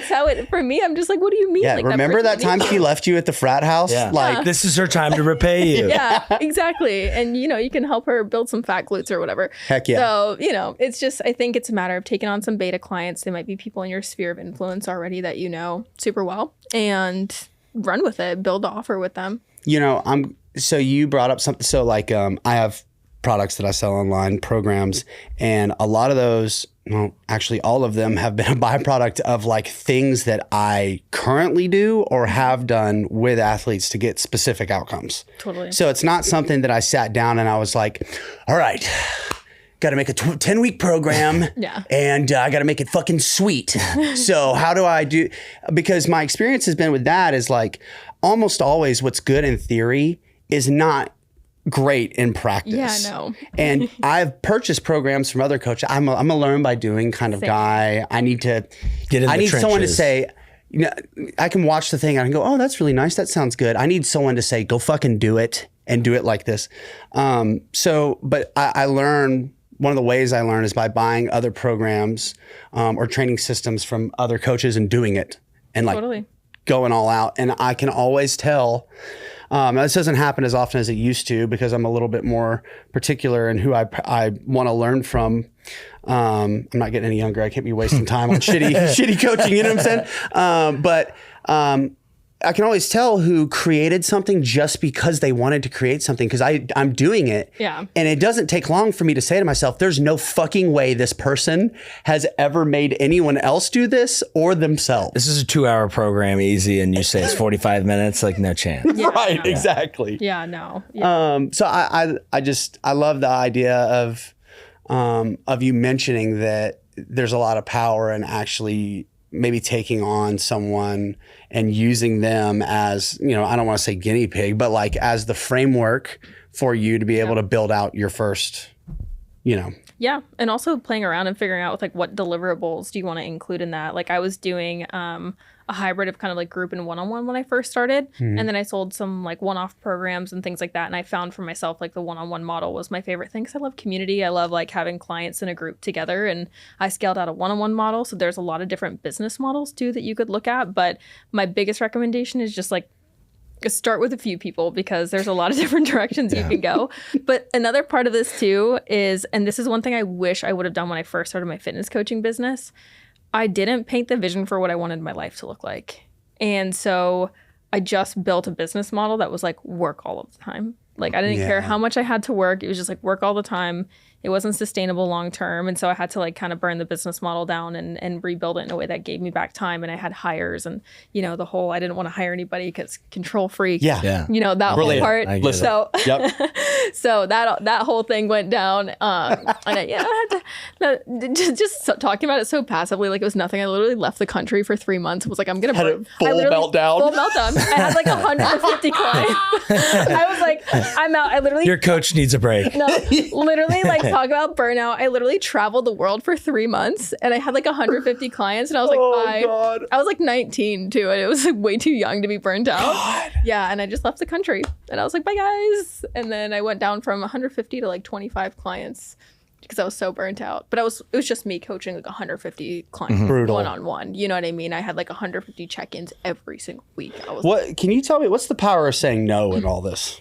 how it, for me, I'm just like, what do you mean? Yeah. Like, Remember that time she left you at the frat house? yeah. Like, this is her time to repay you. Yeah, exactly. And, you know, you can help her build some fat glutes or whatever. Heck yeah. So, you know, it's just, I think it's a matter of taking on some beta clients. They might be people in your sphere of influence already that you know super well, and run with it, build the offer with them. you know, so you brought up something. So like, I have products that I sell online, programs, and a lot of those, well, actually all of them have been a byproduct of like things that I currently do or have done with athletes to get specific outcomes. Totally. So it's not something that I sat down and I was like, all right, got to make a 10-week program. Yeah. And I got to make it fucking sweet. So how do I do? Because my experience has been with that is like almost always what's good in theory is not great in practice. Yeah, no. And I've purchased programs from other coaches. I'm a learn by doing kind of Same. guy. I need to Get in I the need someone to trenches. say, you know, I can watch the thing and I can go, oh, that's really nice. That sounds good. I need someone to say, go fucking do it and do it like this. But I learn, one of the ways I learn is by buying other programs or training systems from other coaches and doing it and like Totally. going all out. And I can always tell. This doesn't happen as often as it used to because I'm a little bit more particular in who I want to learn from. I'm not getting any younger. I can't be wasting time on shitty coaching. You know what I'm saying? I can always tell who created something just because they wanted to create something because I'm doing it. Yeah. And it doesn't take long for me to say to myself, there's no fucking way this person has ever made anyone else do this or themselves. This is a 2-hour program, easy, and you say it's 45 minutes. Like, no chance. Yeah, Right, no. exactly. Yeah, no. Yeah. So I love the idea of you mentioning that there's a lot of power in actually maybe taking on someone and using them as, you know, I don't want to say guinea pig, but like as the framework for you to be able to build out your first, you know. Yeah. And also playing around and figuring out with like what deliverables do you want to include in that? Like I was doing a hybrid of kind of like group and one-on-one when I first started. And then I sold some like one-off programs and things like that. And I found for myself like the one-on-one model was my favorite thing because I love community. I love like having clients in a group together, and I scaled out a one-on-one model. So there's a lot of different business models too that you could look at. But my biggest recommendation is just like start with a few people because there's a lot of different directions you can go. But another part of this too is, and this is one thing I wish I would have done when I first started my fitness coaching business, I didn't paint the vision for what I wanted my life to look like. And so I just built a business model that was like work all of the time. Like I didn't care how much I had to work. It was just like work all the time. It wasn't sustainable long term. And so I had to like kind of burn the business model down and rebuild it in a way that gave me back time. And I had hires and, you know, the whole, I didn't want to hire anybody because control freak. Yeah. You know, that whole part. So, so that whole thing went down. And I had to, just talking about it so passively, like it was nothing. I literally left the country for 3 months. Was like, I'm going to full meltdown. Full meltdown. I had like 150 clients. I was like, I'm out. I literally. Your coach needs a break. No, literally like talk about burnout. I literally traveled the world for 3 months and I had like 150 clients and I was like, bye. God. I was like 19 too. And it was like way too young to be burnt out. God. Yeah. And I just left the country and I was like, bye guys. And then I went down from 150 to like 25 clients because I was so burnt out. But it was just me coaching like 150 clients one-on-one. You know what I mean? I had like 150 check-ins every single week. Can you tell me what's the power of saying no in all this?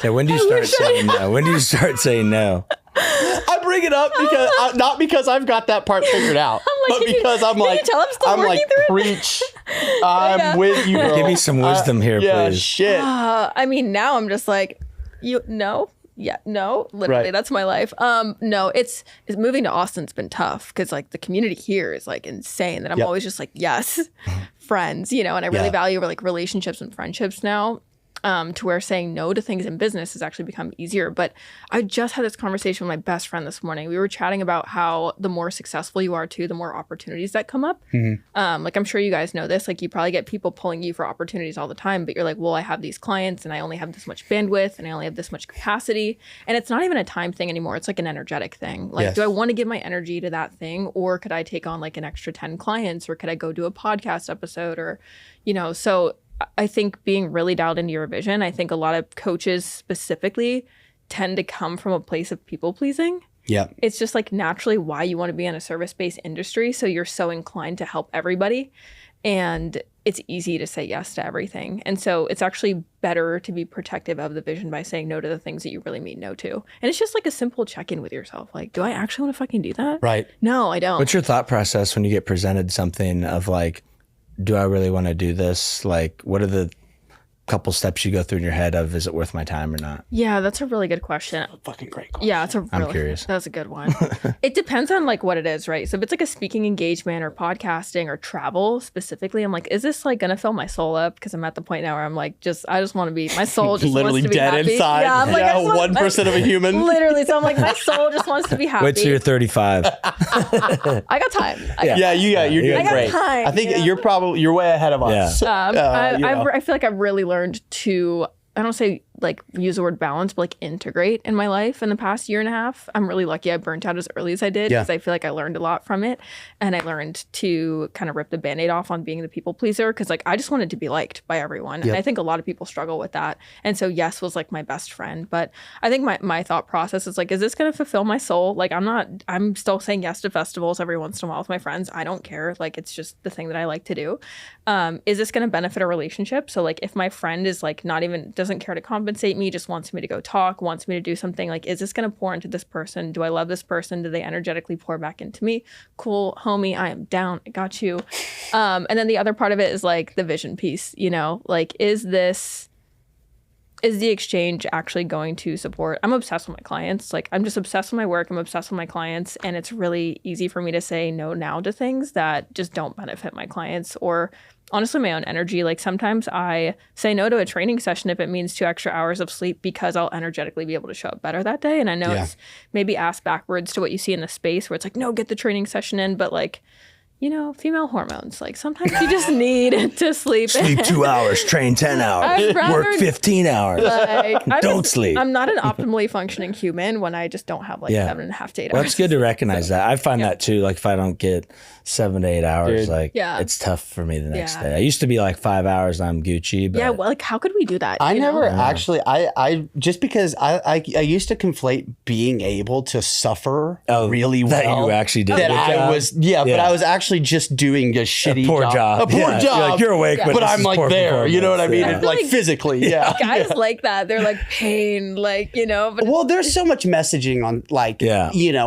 Yeah, when do you start saying no? When do you start saying no? I bring it up because not because I've got that part figured out, but because I'm like, preach. I'm with you, girl. Give me some wisdom here, please. Shit. I mean, now I'm just like, no. Yeah, no, literally, that's my life. No, it's moving to Austin's been tough because like the community here is like insane. That I'm always just like, yes, friends, you know, and I really value like relationships and friendships now. To where saying no to things in business has actually become easier. But I just had this conversation with my best friend this morning. We were chatting about how the more successful you are too, the more opportunities that come up. Like I'm sure you guys know this, like you probably get people pulling you for opportunities all the time, but you're like, well, I have these clients and I only have this much bandwidth and I only have this much capacity. And it's not even a time thing anymore. It's like an energetic thing. Like, do I want to give my energy to that thing? Or could I take on like an extra 10 clients? Or could I go do a podcast episode? Or, you know, so I think being really dialed into your vision, I think a lot of coaches specifically tend to come from a place of people pleasing. Yeah. It's just like naturally why you want to be in a service-based industry. So you're so inclined to help everybody. And it's easy to say yes to everything. And so it's actually better to be protective of the vision by saying no to the things that you really mean no to. And it's just like a simple check-in with yourself. Like, do I actually want to fucking do that? Right. No, I don't. What's your thought process when you get presented something of like, do I really want to do this? Like, what are the couple steps you go through in your head of, is it worth my time or not? Yeah, that's a really good question. Fucking great question. Yeah, I'm curious. That's a good one. It depends on like what it is, right? So if it's like a speaking engagement or podcasting or travel specifically, I'm like, is this like gonna fill my soul up? Because I'm at the point now where I'm like, I just want to be, my soul just literally wants to be dead happy. inside. Yeah, I'm like, 1% of a human. Literally. So I'm like, my soul just wants to be happy. Wait till you're 35. I got time. You're doing great. Time, I think you're way ahead of us. Yeah. I feel like I've really learned to, I don't say like use the word balance, but like integrate in my life in the past year and a half. I'm really lucky I burnt out as early as I did because I feel like I learned a lot from it. And I learned to kind of rip the Band-Aid off on being the people pleaser because like I just wanted to be liked by everyone. And I think a lot of people struggle with that. And so yes was like my best friend. But I think my thought process is like, is this going to fulfill my soul? Like I'm still saying yes to festivals every once in a while with my friends. I don't care. Like it's just the thing that I like to do. Is this going to benefit a relationship? So like if my friend is like doesn't care to compensate me, just wants me to go talk, wants me to do something, like is this going to pour into this person? Do I love this person? Do they energetically pour back into me? Cool, homie, I am down. I got you. And then the other part of it is like the vision piece, you know, like is the exchange actually going to support? I'm obsessed with my clients. Like I'm just obsessed with my work. I'm obsessed with my clients. And it's really easy for me to say no now to things that just don't benefit my clients or honestly my own energy. Like sometimes I say no to a training session if it means 2 extra hours of sleep because I'll energetically be able to show up better that day. And I know it's maybe asked backwards to what you see in the space where it's like, no, get the training session in. But like, you know, female hormones, like sometimes you just need to sleep. Sleep 2 hours, train 10 hours, work 15 hours. Like, don't sleep. I'm not an optimally functioning human when I just don't have like 7.5 to 8 hours. Well, it's good to recognize that. I find that too. Like if I don't get 7 to 8 hours, it's tough for me the next day. I used to be like 5 hours, I'm Gucci. But well, like how could we do that? I never actually, I just because I used to conflate being able to suffer really well. That you actually did. That I was, but I was actually actually just doing a shitty poor job. A poor Yeah. job. You're awake, but this I'm is like poor there. You know what I mean? performance. Like physically, yeah. Guys like that. They're like pain, like, but Well, there's so much messaging on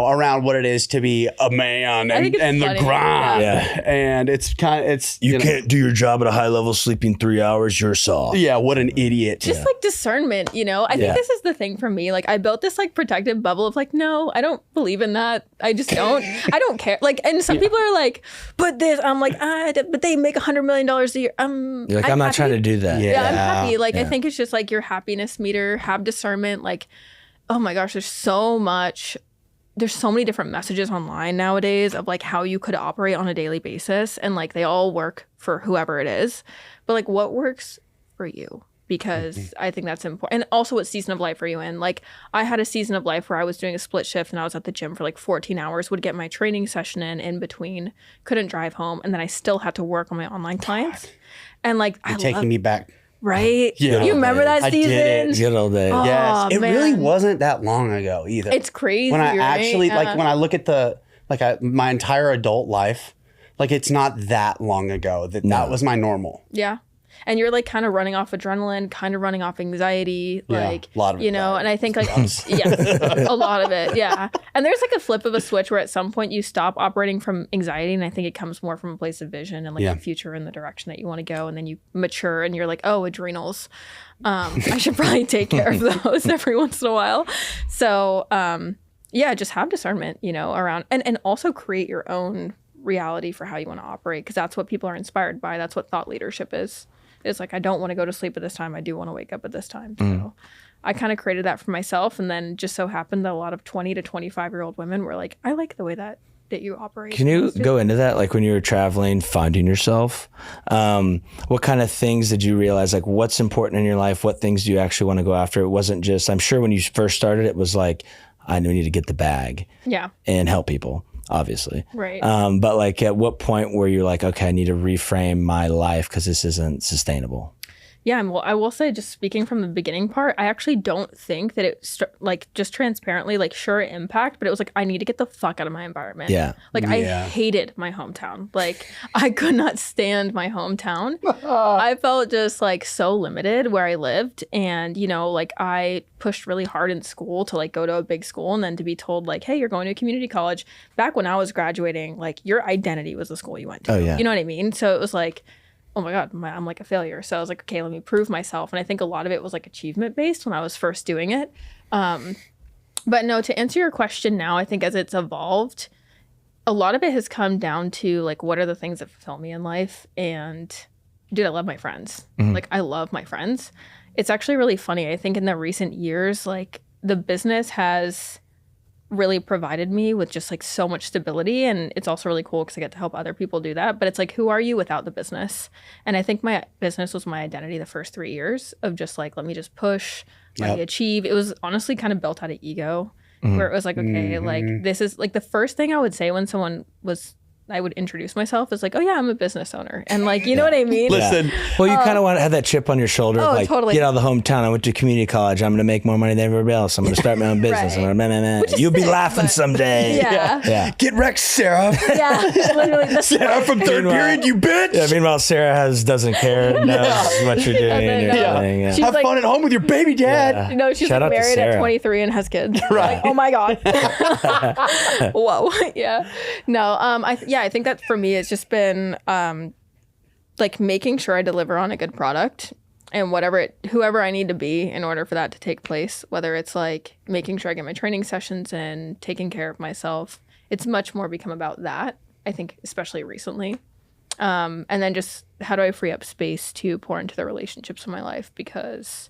around what it is to be a man think it's and the funny. grind. Yeah. And it's kind of, it's, You can't do your job at a high level sleeping 3 hours. You're soft. yeah, what an idiot. just like discernment, I think this is the thing for me. Like I built this like protective bubble of like, no, I don't believe in that. I just don't. I don't care. Like, and some people are like, but this, I'm like, but they make $100 million a year. You're like, I'm not trying to do that. Yeah. Yeah, I'm happy. Like, I think it's just like your happiness meter, have discernment. Like, oh my gosh, there's so many different messages online nowadays of like how you could operate on a daily basis. And like, they all work for whoever it is. But like, what works for you? Because I think that's important. And also what season of life are you in? Like I had a season of life where I was doing a split shift and I was at the gym for like 14 hours, would get my training session in between, couldn't drive home. And then I still had to work on my online clients. And like, You're taking me back. Right? Yeah. You remember that I did season? it. Good old days. Oh, Yes. It man. really wasn't that long ago either. It's crazy. When I right? actually, Yeah. when I look at my entire adult life, like it's not that long ago that was my normal. Yeah. And you're like kind of running off adrenaline, kind of running off anxiety, Yeah, like, a lot of and I think like, yes, a lot of it. Yeah. And there's like a flip of a switch where at some point you stop operating from anxiety. And I think it comes more from a place of vision and like the future and the direction that you want to go. And then you mature and you're like, oh, adrenals. I should probably take care of those every once in a while. So, just have discernment, around and also create your own reality for how you want to operate. Cause that's what people are inspired by. That's what thought leadership is. It's like, I don't want to go to sleep at this time. I do want to wake up at this time. So I kind of created that for myself. And then just so happened that a lot of 20 to 25-year-old women were like, I like the way that you operate. Can you go into that? Like when you were traveling, finding yourself, what kind of things did you realize? Like what's important in your life? What things do you actually want to go after? It wasn't just, I'm sure when you first started, it was like, I need to get the bag and help people. Obviously. Right. But like at what point were you like, okay, I need to reframe my life because this isn't sustainable? Yeah, well, I will say, just speaking from the beginning part, I actually don't think that it, like, just transparently, like, sure, impact, but it was like, I need to get the fuck out of my environment. Yeah. Like, I hated my hometown. Like, I could not stand my hometown. I felt just, like, so limited where I lived. And, like, I pushed really hard in school to, like, go to a big school and then to be told, like, hey, you're going to a community college. Back when I was graduating, like, your identity was the school you went to. Oh, yeah. You know what I mean? So it was like, oh my God, I'm like a failure. So I was like, okay, let me prove myself. And I think a lot of it was like achievement based when I was first doing it. But no, to answer your question now, I think as it's evolved, a lot of it has come down to like, what are the things that fulfill me in life? And dude, I love my friends. Like I love my friends. It's actually really funny. I think in the recent years, like the business has really provided me with just like so much stability, and it's also really cool because I get to help other people do that. But it's like, who are you without the business? And I think my business was my identity the first 3 years of just like, let me just push, let me achieve. It was honestly kind of built out of ego, where it was like, okay, like this is like the first thing I would say when someone was, I would introduce myself as like, oh yeah, I'm a business owner. And like, you know what I mean? Listen. Well, you kind of want to have that chip on your shoulder. Oh, of like, totally. get out of the hometown. I went to community college. I'm going to make more money than everybody else. I'm going to start my own business. Right. I'm gonna, Which is You'll be sick, laughing but- someday. Yeah. Get wrecked, Sarah. Yeah, literally. The Sarah from third period, you bitch. Yeah, meanwhile, Sarah doesn't care, knows what you're doing. and Doesn't know. everything, yeah. She's Have like, fun at home with your baby dad. she's Shout like out to married at Sarah. 23 and has kids. Right. Like, oh my God. Whoa. Yeah. No. I think that for me, it's just been like making sure I deliver on a good product and whoever I need to be in order for that to take place, whether it's like making sure I get my training sessions and taking care of myself. It's much more become about that, I think, especially recently. And then just how do I free up space to pour into the relationships in my life, because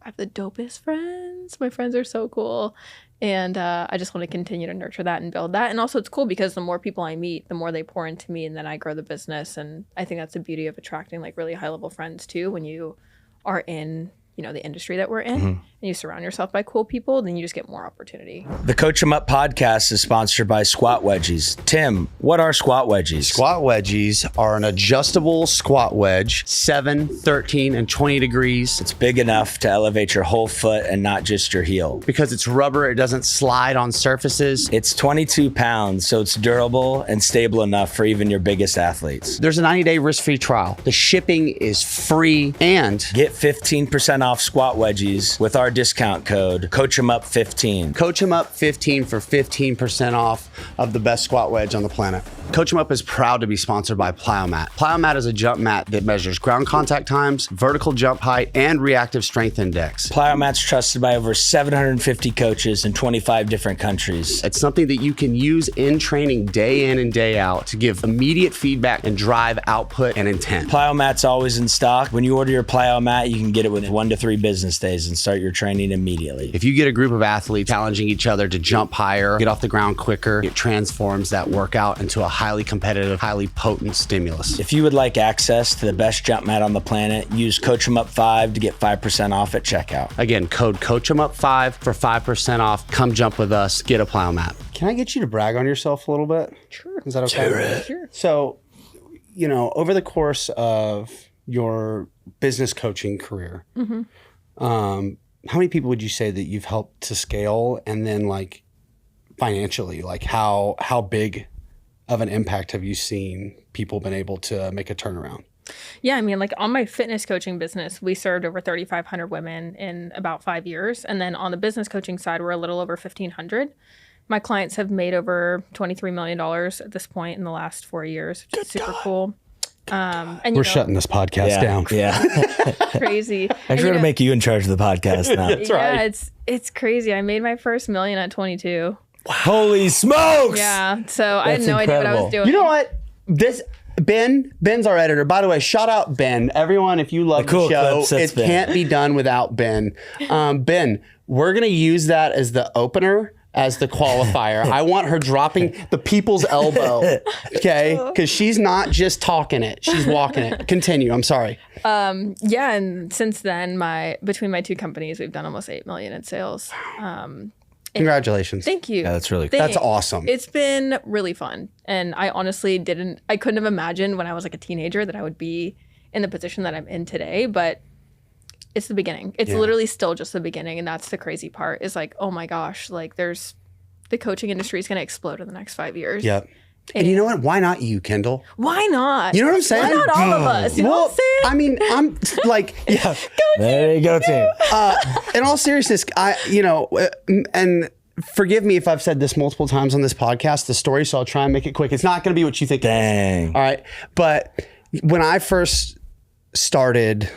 I have the dopest friends. My friends are so cool. And I just want to continue to nurture that and build that. And also it's cool because the more people I meet, the more they pour into me, and then I grow the business. And I think that's the beauty of attracting like really high level friends too, when you are in, the industry that we're in. and you surround yourself by cool people, then you just get more opportunity. The Coach 'em Up podcast is sponsored by Squat Wedgies. Tim, what are Squat Wedgies? Squat wedgies are an adjustable squat wedge, 7, 13, and 20 degrees. It's big enough to elevate your whole foot and not just your heel. Because it's rubber, it doesn't slide on surfaces. It's 22 pounds, so it's durable and stable enough for even your biggest athletes. There's a 90-day risk-free trial. The shipping is free, and Get 15% off Squat Wedgies with our discount code CoachEmUp15. Coach 'em Up 15 for 15% off of the best squat wedge on the planet. Coach 'em Up is proud to be sponsored by Plyomat. Plyomat is a jump mat that measures ground contact times, vertical jump height, and reactive strength index. Plyomat's trusted by over 750 coaches in 25 different countries. It's something that you can use in training day in and day out to give immediate feedback and drive output and intent. Plyomat's always in stock. When you order your Plyomat, you can get it within 1 to 3 business days and start your training immediately. If you get a group of athletes challenging each other to jump higher, get off the ground quicker, it transforms that workout into a highly competitive, highly potent stimulus. If you would like access to the best jump mat on the planet, use CoachEmUp5 to get 5% off at checkout. Again, code CoachEmUp5 for 5% off. Come jump with us. Get a Plyomat. Can I get you to brag on yourself a little bit? Sure. Is that okay? Sure. So, over the course of your business coaching career, how many people would you say that you've helped to scale, and then like financially, like how big of an impact have you seen people been able to make a turnaround? Yeah, I mean, like on my fitness coaching business, we served over 3,500 women in about 5 years. And then on the business coaching side, we're a little over 1,500. My clients have made over $23 million at this point in the last 4 years, which is super cool. And We're shutting this podcast down. Yeah. crazy. I'm trying to make you in charge of the podcast now. That's right. Yeah, it's crazy. I made my first million at 22. Holy smokes! Yeah, so I had That's no idea what I incredible. was doing. You know what? Ben's our editor. By the way, shout out Ben. Everyone, if you love the cool show, clips, that's it Ben. can't be done without Ben. Ben, we're going to use that as the opener, as the qualifier. I want her dropping the people's elbow, okay? Because she's not just talking it, she's walking it. Continue. I'm sorry. Yeah, and since then, between my two companies, we've done almost 8 million in sales. Congratulations. Thank you. Yeah, that's really cool. That's awesome. It's been really fun. And I honestly I couldn't have imagined when I was like a teenager that I would be in the position that I'm in today, but it's the beginning. It's literally still just the beginning. And that's the crazy part is like, oh my gosh, like the coaching industry is going to explode in the next 5 years. Yep. And you know what? Why not you, Kendall? Why not? You know what I'm saying? Why not all of us? You know what I'm saying? I mean, I'm like, yeah. There you go, Tim. In all seriousness, and forgive me if I've said this multiple times on this podcast, the story, so I'll try and make it quick. It's not going to be what you think. Dang. All right. But when I first started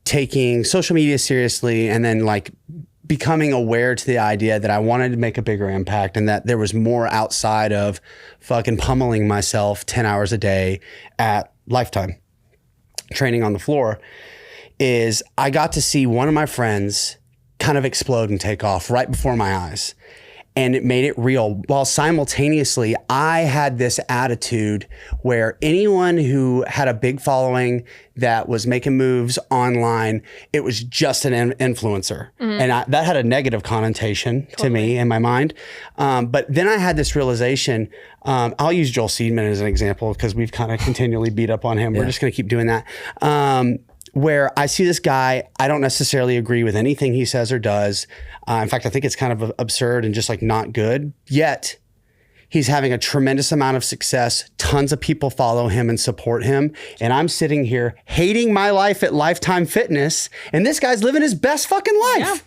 taking social media seriously and then like becoming aware to the idea that I wanted to make a bigger impact and that there was more outside of fucking pummeling myself 10 hours a day at Lifetime training on the floor, is I got to see one of my friends kind of explode and take off right before my eyes. And it made it real, while simultaneously I had this attitude where anyone who had a big following that was making moves online, it was just an influencer. And that had a negative connotation to me in my mind. But then I had this realization, I'll use Joel Seedman as an example because we've kind of continually beat up on him. We're just gonna keep doing that. Where I see this guy, I don't necessarily agree with anything he says or does. In fact, I think it's kind of absurd and just like not good. Yet he's having a tremendous amount of success. Tons of people follow him and support him. And I'm sitting here hating my life at Lifetime Fitness. And this guy's living his best fucking life. Yeah.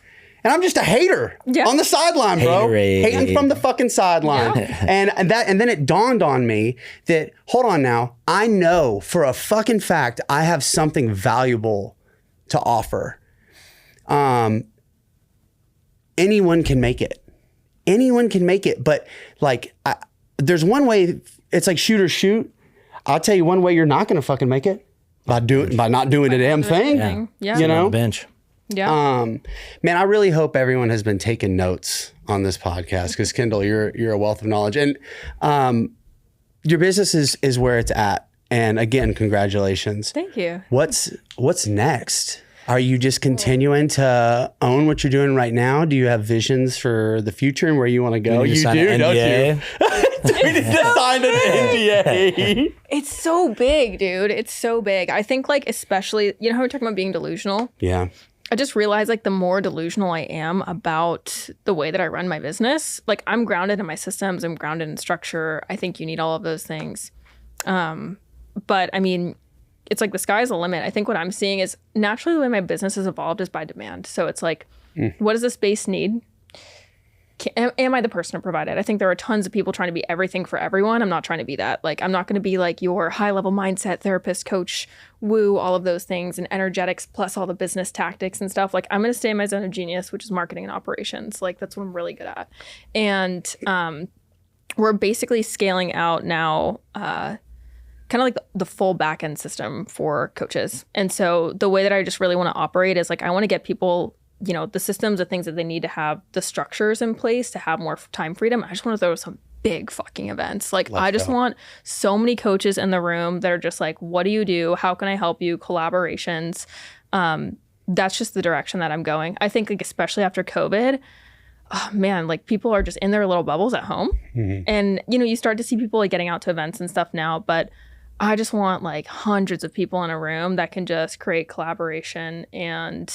And I'm just a hater on the sideline, bro. Haterade. Hating from the fucking sideline. And then it dawned on me that, hold on now, I know for a fucking fact I have something valuable to offer. Anyone can make it. Anyone can make it. But like, there's one way, it's like shoot or shoot. I'll tell you one way you're not going to fucking make it. By not doing a damn thing. Yeah. You know? On the bench. Yeah. Man, I really hope everyone has been taking notes on this podcast because Kendall, you're a wealth of knowledge, and your business is where it's at. And again, congratulations. Thank you. What's next? Are you just continuing to own what you're doing right now? Do you have visions for the future and where you want to go? You do, don't you? We need to sign an NDA. It's so big, dude. It's so big. I think like, especially, you know how we're talking about being delusional? Yeah. I just realized like the more delusional I am about the way that I run my business, like I'm grounded in my systems, I'm grounded in structure. I think you need all of those things. But I mean, it's like the sky's the limit. I think what I'm seeing is naturally the way my business has evolved is by demand. So it's like, what does the space need? Am I the person to provide it? I think there are tons of people trying to be everything for everyone. I'm not trying to be that. Like, I'm not going to be like your high level mindset therapist, coach, woo, all of those things and energetics plus all the business tactics and stuff. Like, I'm going to stay in my zone of genius, which is marketing and operations. Like, that's what I'm really good at. And we're basically scaling out now kind of like the full back end system for coaches. And so the way that I just really want to operate is like, I want to get people, you know, the systems, the things that they need to have, the structures in place to have more time freedom. I just want to throw some big fucking events. Like, I just want so many coaches in the room that are just like, what do you do? How can I help you? Collaborations. That's just the direction that I'm going. I think like, especially after COVID, oh man, like people are just in their little bubbles at home. And, you know, you start to see people like getting out to events and stuff now, but I just want like hundreds of people in a room that can just create collaboration. And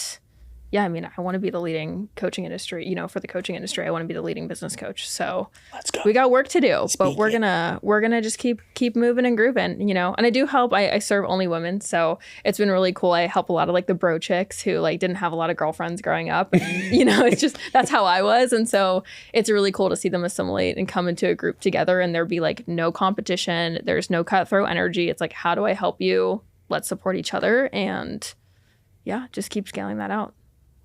yeah, I mean, I want to be the leading coaching industry, you know, for the coaching industry. I want to be the leading business coach. So let's go. We got work to do, but we're gonna just keep moving and grooving, you know. And I do help. I serve only women, so it's been really cool. I help a lot of like the bro chicks who like didn't have a lot of girlfriends growing up, and you know, it's just that's how I was. And so it's really cool to see them assimilate and come into a group together, and there be like no competition. There's no cutthroat energy. It's like, how do I help you? Let's support each other, and yeah, just keep scaling that out.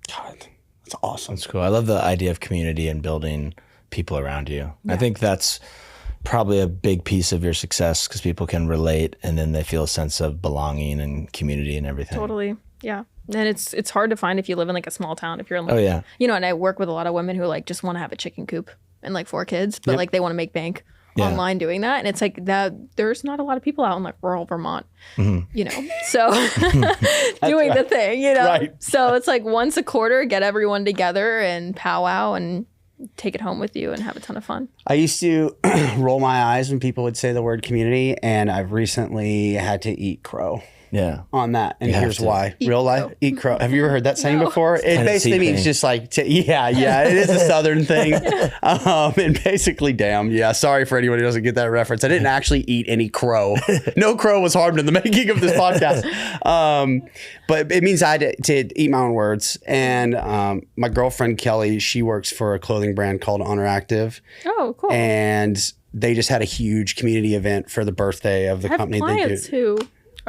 God, that's awesome. That's cool. I love the idea of community and building people around you. Yeah. I think that's probably a big piece of your success because people can relate and then they feel a sense of belonging and community and everything. Totally. Yeah. And it's hard to find if you live in like a small town, if you're in like, you know, and I work with a lot of women who like just want to have a chicken coop and like 4 kids, but like they want to make bank online doing that. And it's like that there's not a lot of people out in like rural Vermont, you know, so doing the thing, you know, so it's like once a quarter, get everyone together and powwow and take it home with you and have a ton of fun. I used to roll my eyes when people would say the word community, and I've recently had to eat crow. On that, and here's why. Real life, eat crow. Have you ever heard that saying before? It basically means just like, it is a Southern thing. And basically, sorry for anyone who doesn't get that reference. I didn't actually eat any crow. No crow was harmed in the making of this podcast. But it means I had to eat my own words. And my girlfriend, Kelly, she works for a clothing brand called Honor Active. Oh, cool. And they just had a huge community event for the birthday of the company. I have clients who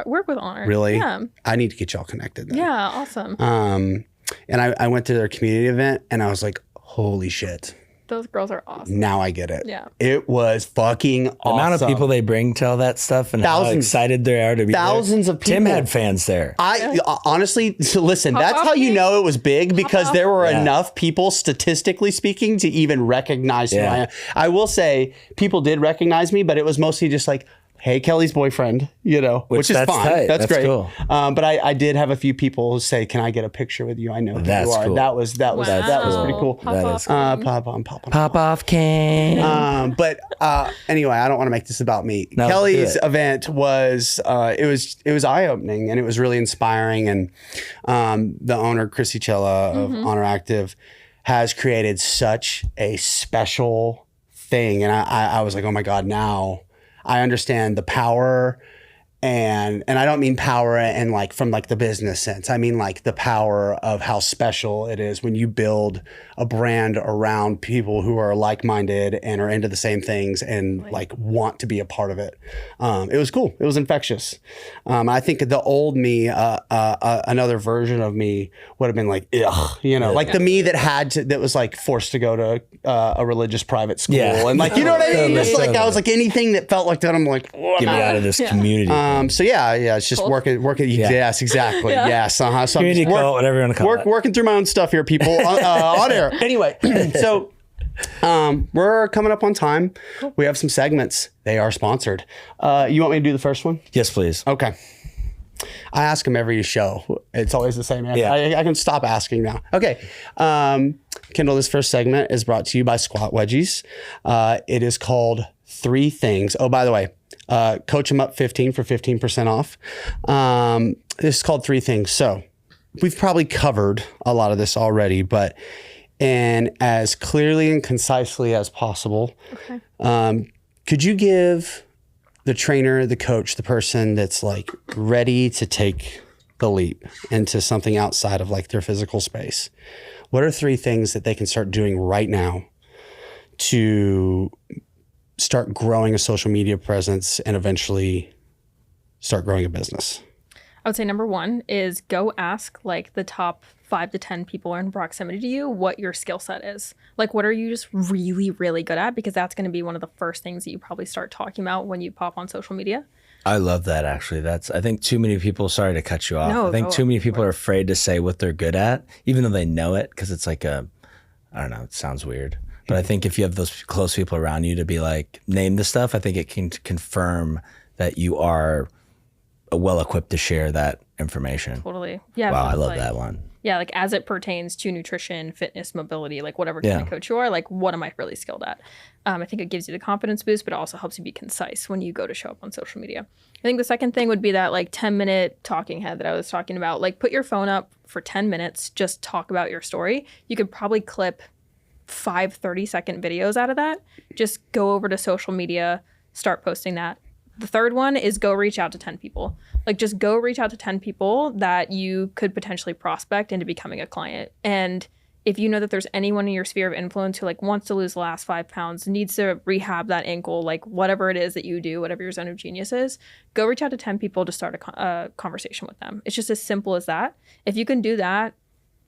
work with Honor. Really? Yeah. I need to get y'all connected then. Yeah, awesome. And I went to their community event and I was like, holy shit. Those girls are awesome. Now I get it. Yeah. It was fucking awesome. The amount of people they bring to all that stuff and how excited they are to be thousands there. Of people. Tim had fans there. Honestly, so listen, that's how you know it was big because there were enough people statistically speaking to even recognize who I am. I will say people did recognize me, but it was mostly just like, hey, Kelly's boyfriend, you know, which is fine. Tight. That's great. Cool. But I did have a few people say, "Can I get a picture with you? I know who you are." Cool. That was pretty cool. Pop off king. But anyway, I don't want to make this about me. No, Kelly's event was it was eye opening and it was really inspiring. And the owner, Chrissy Cella of Honor Active, has created such a special thing. And I was like, oh my God, now I understand the power, and I don't mean power and like from like the business sense. I mean like the power of how special it is when you build a brand around people who are like-minded and are into the same things and like want to be a part of it. It was cool. It was infectious. I think the old me, another version of me would have been like, ugh, you know, like the me that was like forced to go to a religious private school and like, you know what I mean? Just like I was like anything that felt like that. I'm like, get me out of this community. So it's just working. Yes, exactly. Yes. So community cult, whatever you want to call it. Working through my own stuff here, people, on air. Anyway, so we're coming up on time. Cool. We have some segments. They are sponsored. You want me to do the first one? Yes, please. Okay. I ask them every show. It's always the same answer. Yeah. I can stop asking now. Okay. Kendall, this first segment is brought to you by Squat Wedgies. It is called 3 Things. Oh, by the way, Coach 'em Up 15 for 15% off. This is called 3 Things. So we've probably covered a lot of this already, but and as clearly and concisely as possible, could you give the trainer, the coach, the person that's like ready to take the leap into something outside of like their physical space, what are 3 things that they can start doing right now to start growing a social media presence and eventually start growing a business? I would say number 1 is go ask like the top 5 to 10 people in proximity to you what your skill set is. Like, what are you just really, really good at? Because that's going to be one of the first things that you probably start talking about when you pop on social media. I love that, actually. I think too many people, sorry to cut you off. No, I think too many people are afraid to say what they're good at, even though they know it, because it's like I don't know, it sounds weird. But I think if you have those close people around you to be like, name the stuff, I think it can confirm that you are well equipped to share that information. Totally. Yeah. Wow, I love like, that one. Yeah, like as it pertains to nutrition, fitness, mobility, like whatever kind of coach you are, like what am I really skilled at? I think it gives you the confidence boost, but it also helps you be concise when you go to show up on social media. I think the second thing would be that like 10-minute talking head that I was talking about. Like put your phone up for 10 minutes, just talk about your story. You could probably clip 5 30-second videos out of that. Just go over to social media, start posting that. The third one is go reach out to 10 people. Like just go reach out to 10 people that you could potentially prospect into becoming a client. And if you know that there's anyone in your sphere of influence who like wants to lose the last 5 pounds, needs to rehab that ankle, like whatever it is that you do, whatever your zone of genius is, go reach out to 10 people to start a conversation with them. It's just as simple as that. If you can do that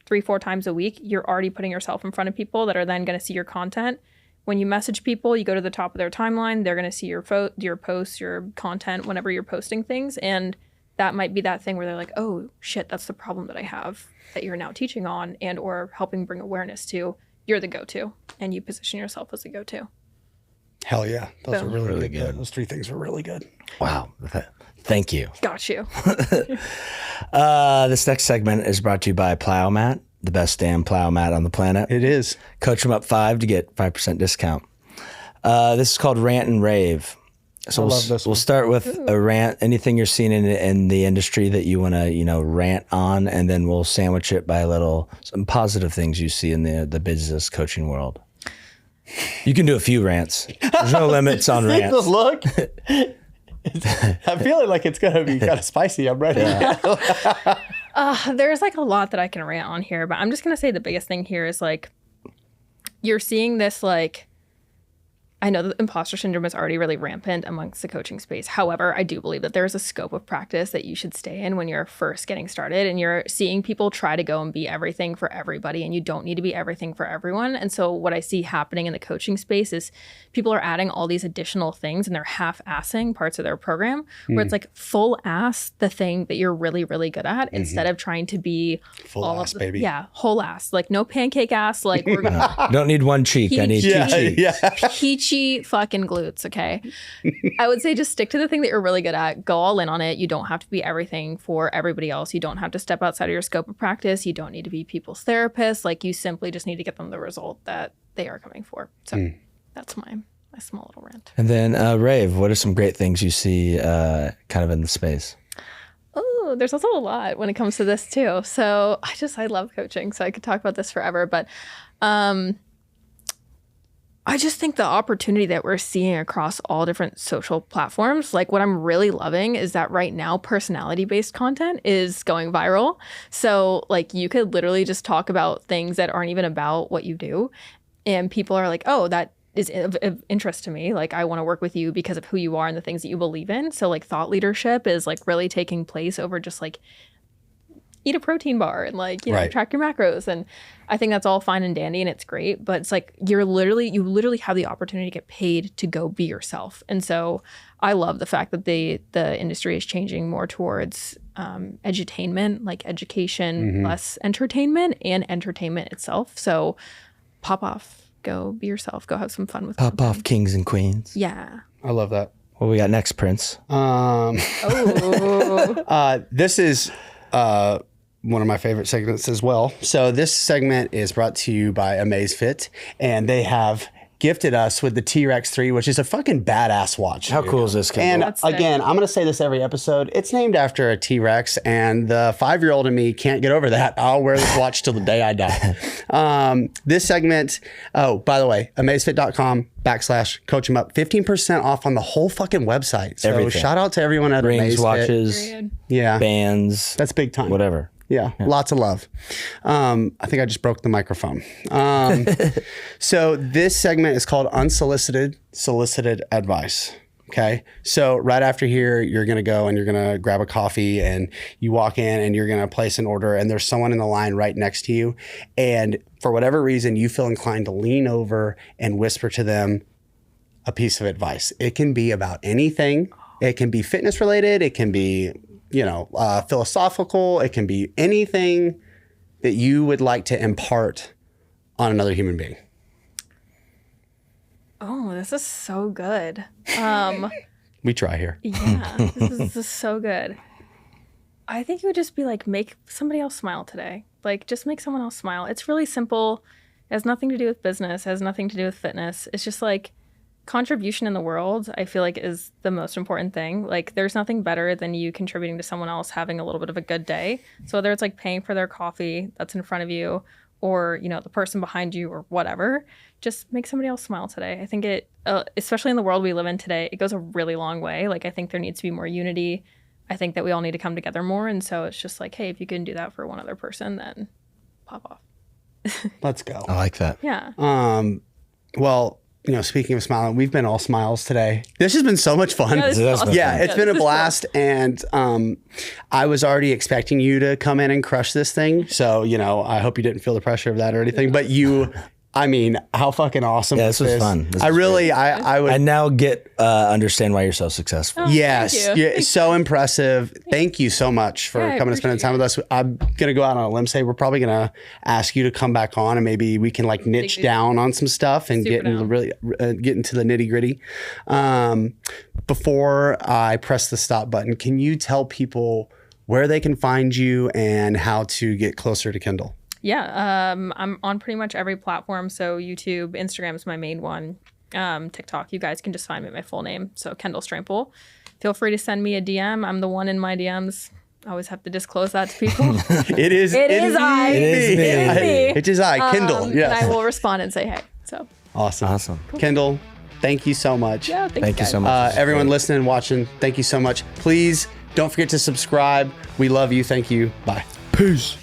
3-4 times a week, you're already putting yourself in front of people that are then going to see your content. When you message people, you go to the top of their timeline, they're going to see your posts, your content, whenever you're posting things. And that might be that thing where they're like, oh shit, that's the problem that I have that you're now teaching on and or helping bring awareness to. You're the go-to and you position yourself as the go-to. Hell yeah. Those are really, Really good. good. Those 3 things are really good. Wow. Thank you. Got you. This next segment is brought to you by Plow Mat, the best damn plow mat on the planet. It is. Coach 'em Up 5 to get 5% discount. This is called Rant and Rave. So we'll start with a rant, anything you're seeing in the industry that you want to, rant on, and then we'll sandwich it by some positive things you see in the business coaching world. You can do a few rants. There's no limits on rants. The look. I'm feeling like it's going to be kind of spicy. I'm ready. Yeah. There's like a lot that I can rant on here, but I'm just going to say the biggest thing here is like, you're seeing this like, I know that imposter syndrome is already really rampant amongst the coaching space. However, I do believe that there's a scope of practice that you should stay in when you're first getting started and you're seeing people try to go and be everything for everybody, and you don't need to be everything for everyone. And so what I see happening in the coaching space is people are adding all these additional things and they're half-assing parts of their program where it's like full ass the thing that you're really, really good at instead of trying to be Full ass, baby. Yeah, whole ass. Like no pancake ass. Like we're gonna Don't need one cheek. I need 2 cheeks. Yeah. peachy fucking glutes, okay? I would say just stick to the thing that you're really good at. Go all in on it. You don't have to be everything for everybody else. You don't have to step outside of your scope of practice. You don't need to be people's therapist. Like you simply just need to get them the result that they are coming for. So that's my small little rant. And then Rave, what are some great things you see kind of in the space? Oh, there's also a lot when it comes to this too. So I love coaching. So I could talk about this forever, but I just think the opportunity that we're seeing across all different social platforms, like what I'm really loving is that right now personality-based content is going viral. So like you could literally just talk about things that aren't even about what you do. And people are like, oh, that is of interest to me. Like I want to work with you because of who you are and the things that you believe in. So like thought leadership is like really taking place over just like eat a protein bar and like, track your macros. And I think that's all fine and dandy and it's great, but it's like you literally have the opportunity to get paid to go be yourself. And so I love the fact that the industry is changing more towards edutainment, like education, less entertainment and entertainment itself. So pop off, go be yourself, go have some fun with Pop off, kings and queens. Yeah. I love that. What we got next, Prince? This is one of my favorite segments as well. So this segment is brought to you by Amazfit, and they have gifted us with the T-Rex 3, which is a fucking badass watch. How cool is this, Kendall? And again, I'm going to say this every episode. It's named after a T-Rex, and the 5-year-old in me can't get over that. I'll wear this watch till the day I die. This segment, oh, by the way, amazfit.com/coach 'em up. 15% off on the whole fucking website. So Everything. shout out to everyone at Rings, Amazfit. watches, Yeah. bands. That's big time. Whatever. Yeah, lots of love. I think I just broke the microphone. So this segment is called Unsolicited Advice. Okay. So right after here, you're going to go and you're going to grab a coffee and you walk in and you're going to place an order and there's someone in the line right next to you. And for whatever reason, you feel inclined to lean over and whisper to them a piece of advice. It can be about anything. It can be fitness related. It can be philosophical. It can be anything that you would like to impart on another human being. Oh, this is so good. We try here. Yeah, this is so good. I think it would just be like, make somebody else smile today. Like, just make someone else smile. It's really simple. It has nothing to do with business. It has nothing to do with fitness. It's just like contribution in the world, I feel like, is the most important thing. Like, there's nothing better than you contributing to someone else having a little bit of a good day. So whether it's like paying for their coffee that's in front of you or, the person behind you or whatever, just make somebody else smile today. I think it, especially in the world we live in today, it goes a really long way. Like, I think there needs to be more unity. I think that we all need to come together more. And so it's just like, hey, if you can do that for one other person, then pop off. Let's go. I like that. Yeah. Well, speaking of smiling, we've been all smiles today. This has been so much fun. Yeah, this is awesome. Yeah, it's been a this is blast. And I was already expecting you to come in and crush this thing. So, I hope you didn't feel the pressure of that or anything. But how fucking awesome Yeah, was this was fun. This I was really, I would. I now understand why you're so successful. Yes, Thank you. yeah, so impressive. Thank you so much for Yeah, I coming and spending time with us. I'm gonna go out on a limb, say we're probably gonna ask you to come back on, and maybe we can like niche down on some stuff and get into the nitty gritty. Before I press the stop button, can you tell people where they can find you and how to get closer to Kendall? Yeah, I'm on pretty much every platform. So YouTube, Instagram is my main one. TikTok, you guys can just find me at my full name. So Kendall Strampel. Feel free to send me a DM. I'm the one in my DMs. I always have to disclose that to people. It is me. It is I, Kendall. Yes. And I will respond and say hey. So Awesome. Cool. Kendall, thank you so much. yeah, Thank you so much. Everyone listening and watching, thank you so much. Please don't forget to subscribe. We love you. Thank you. Bye. Peace.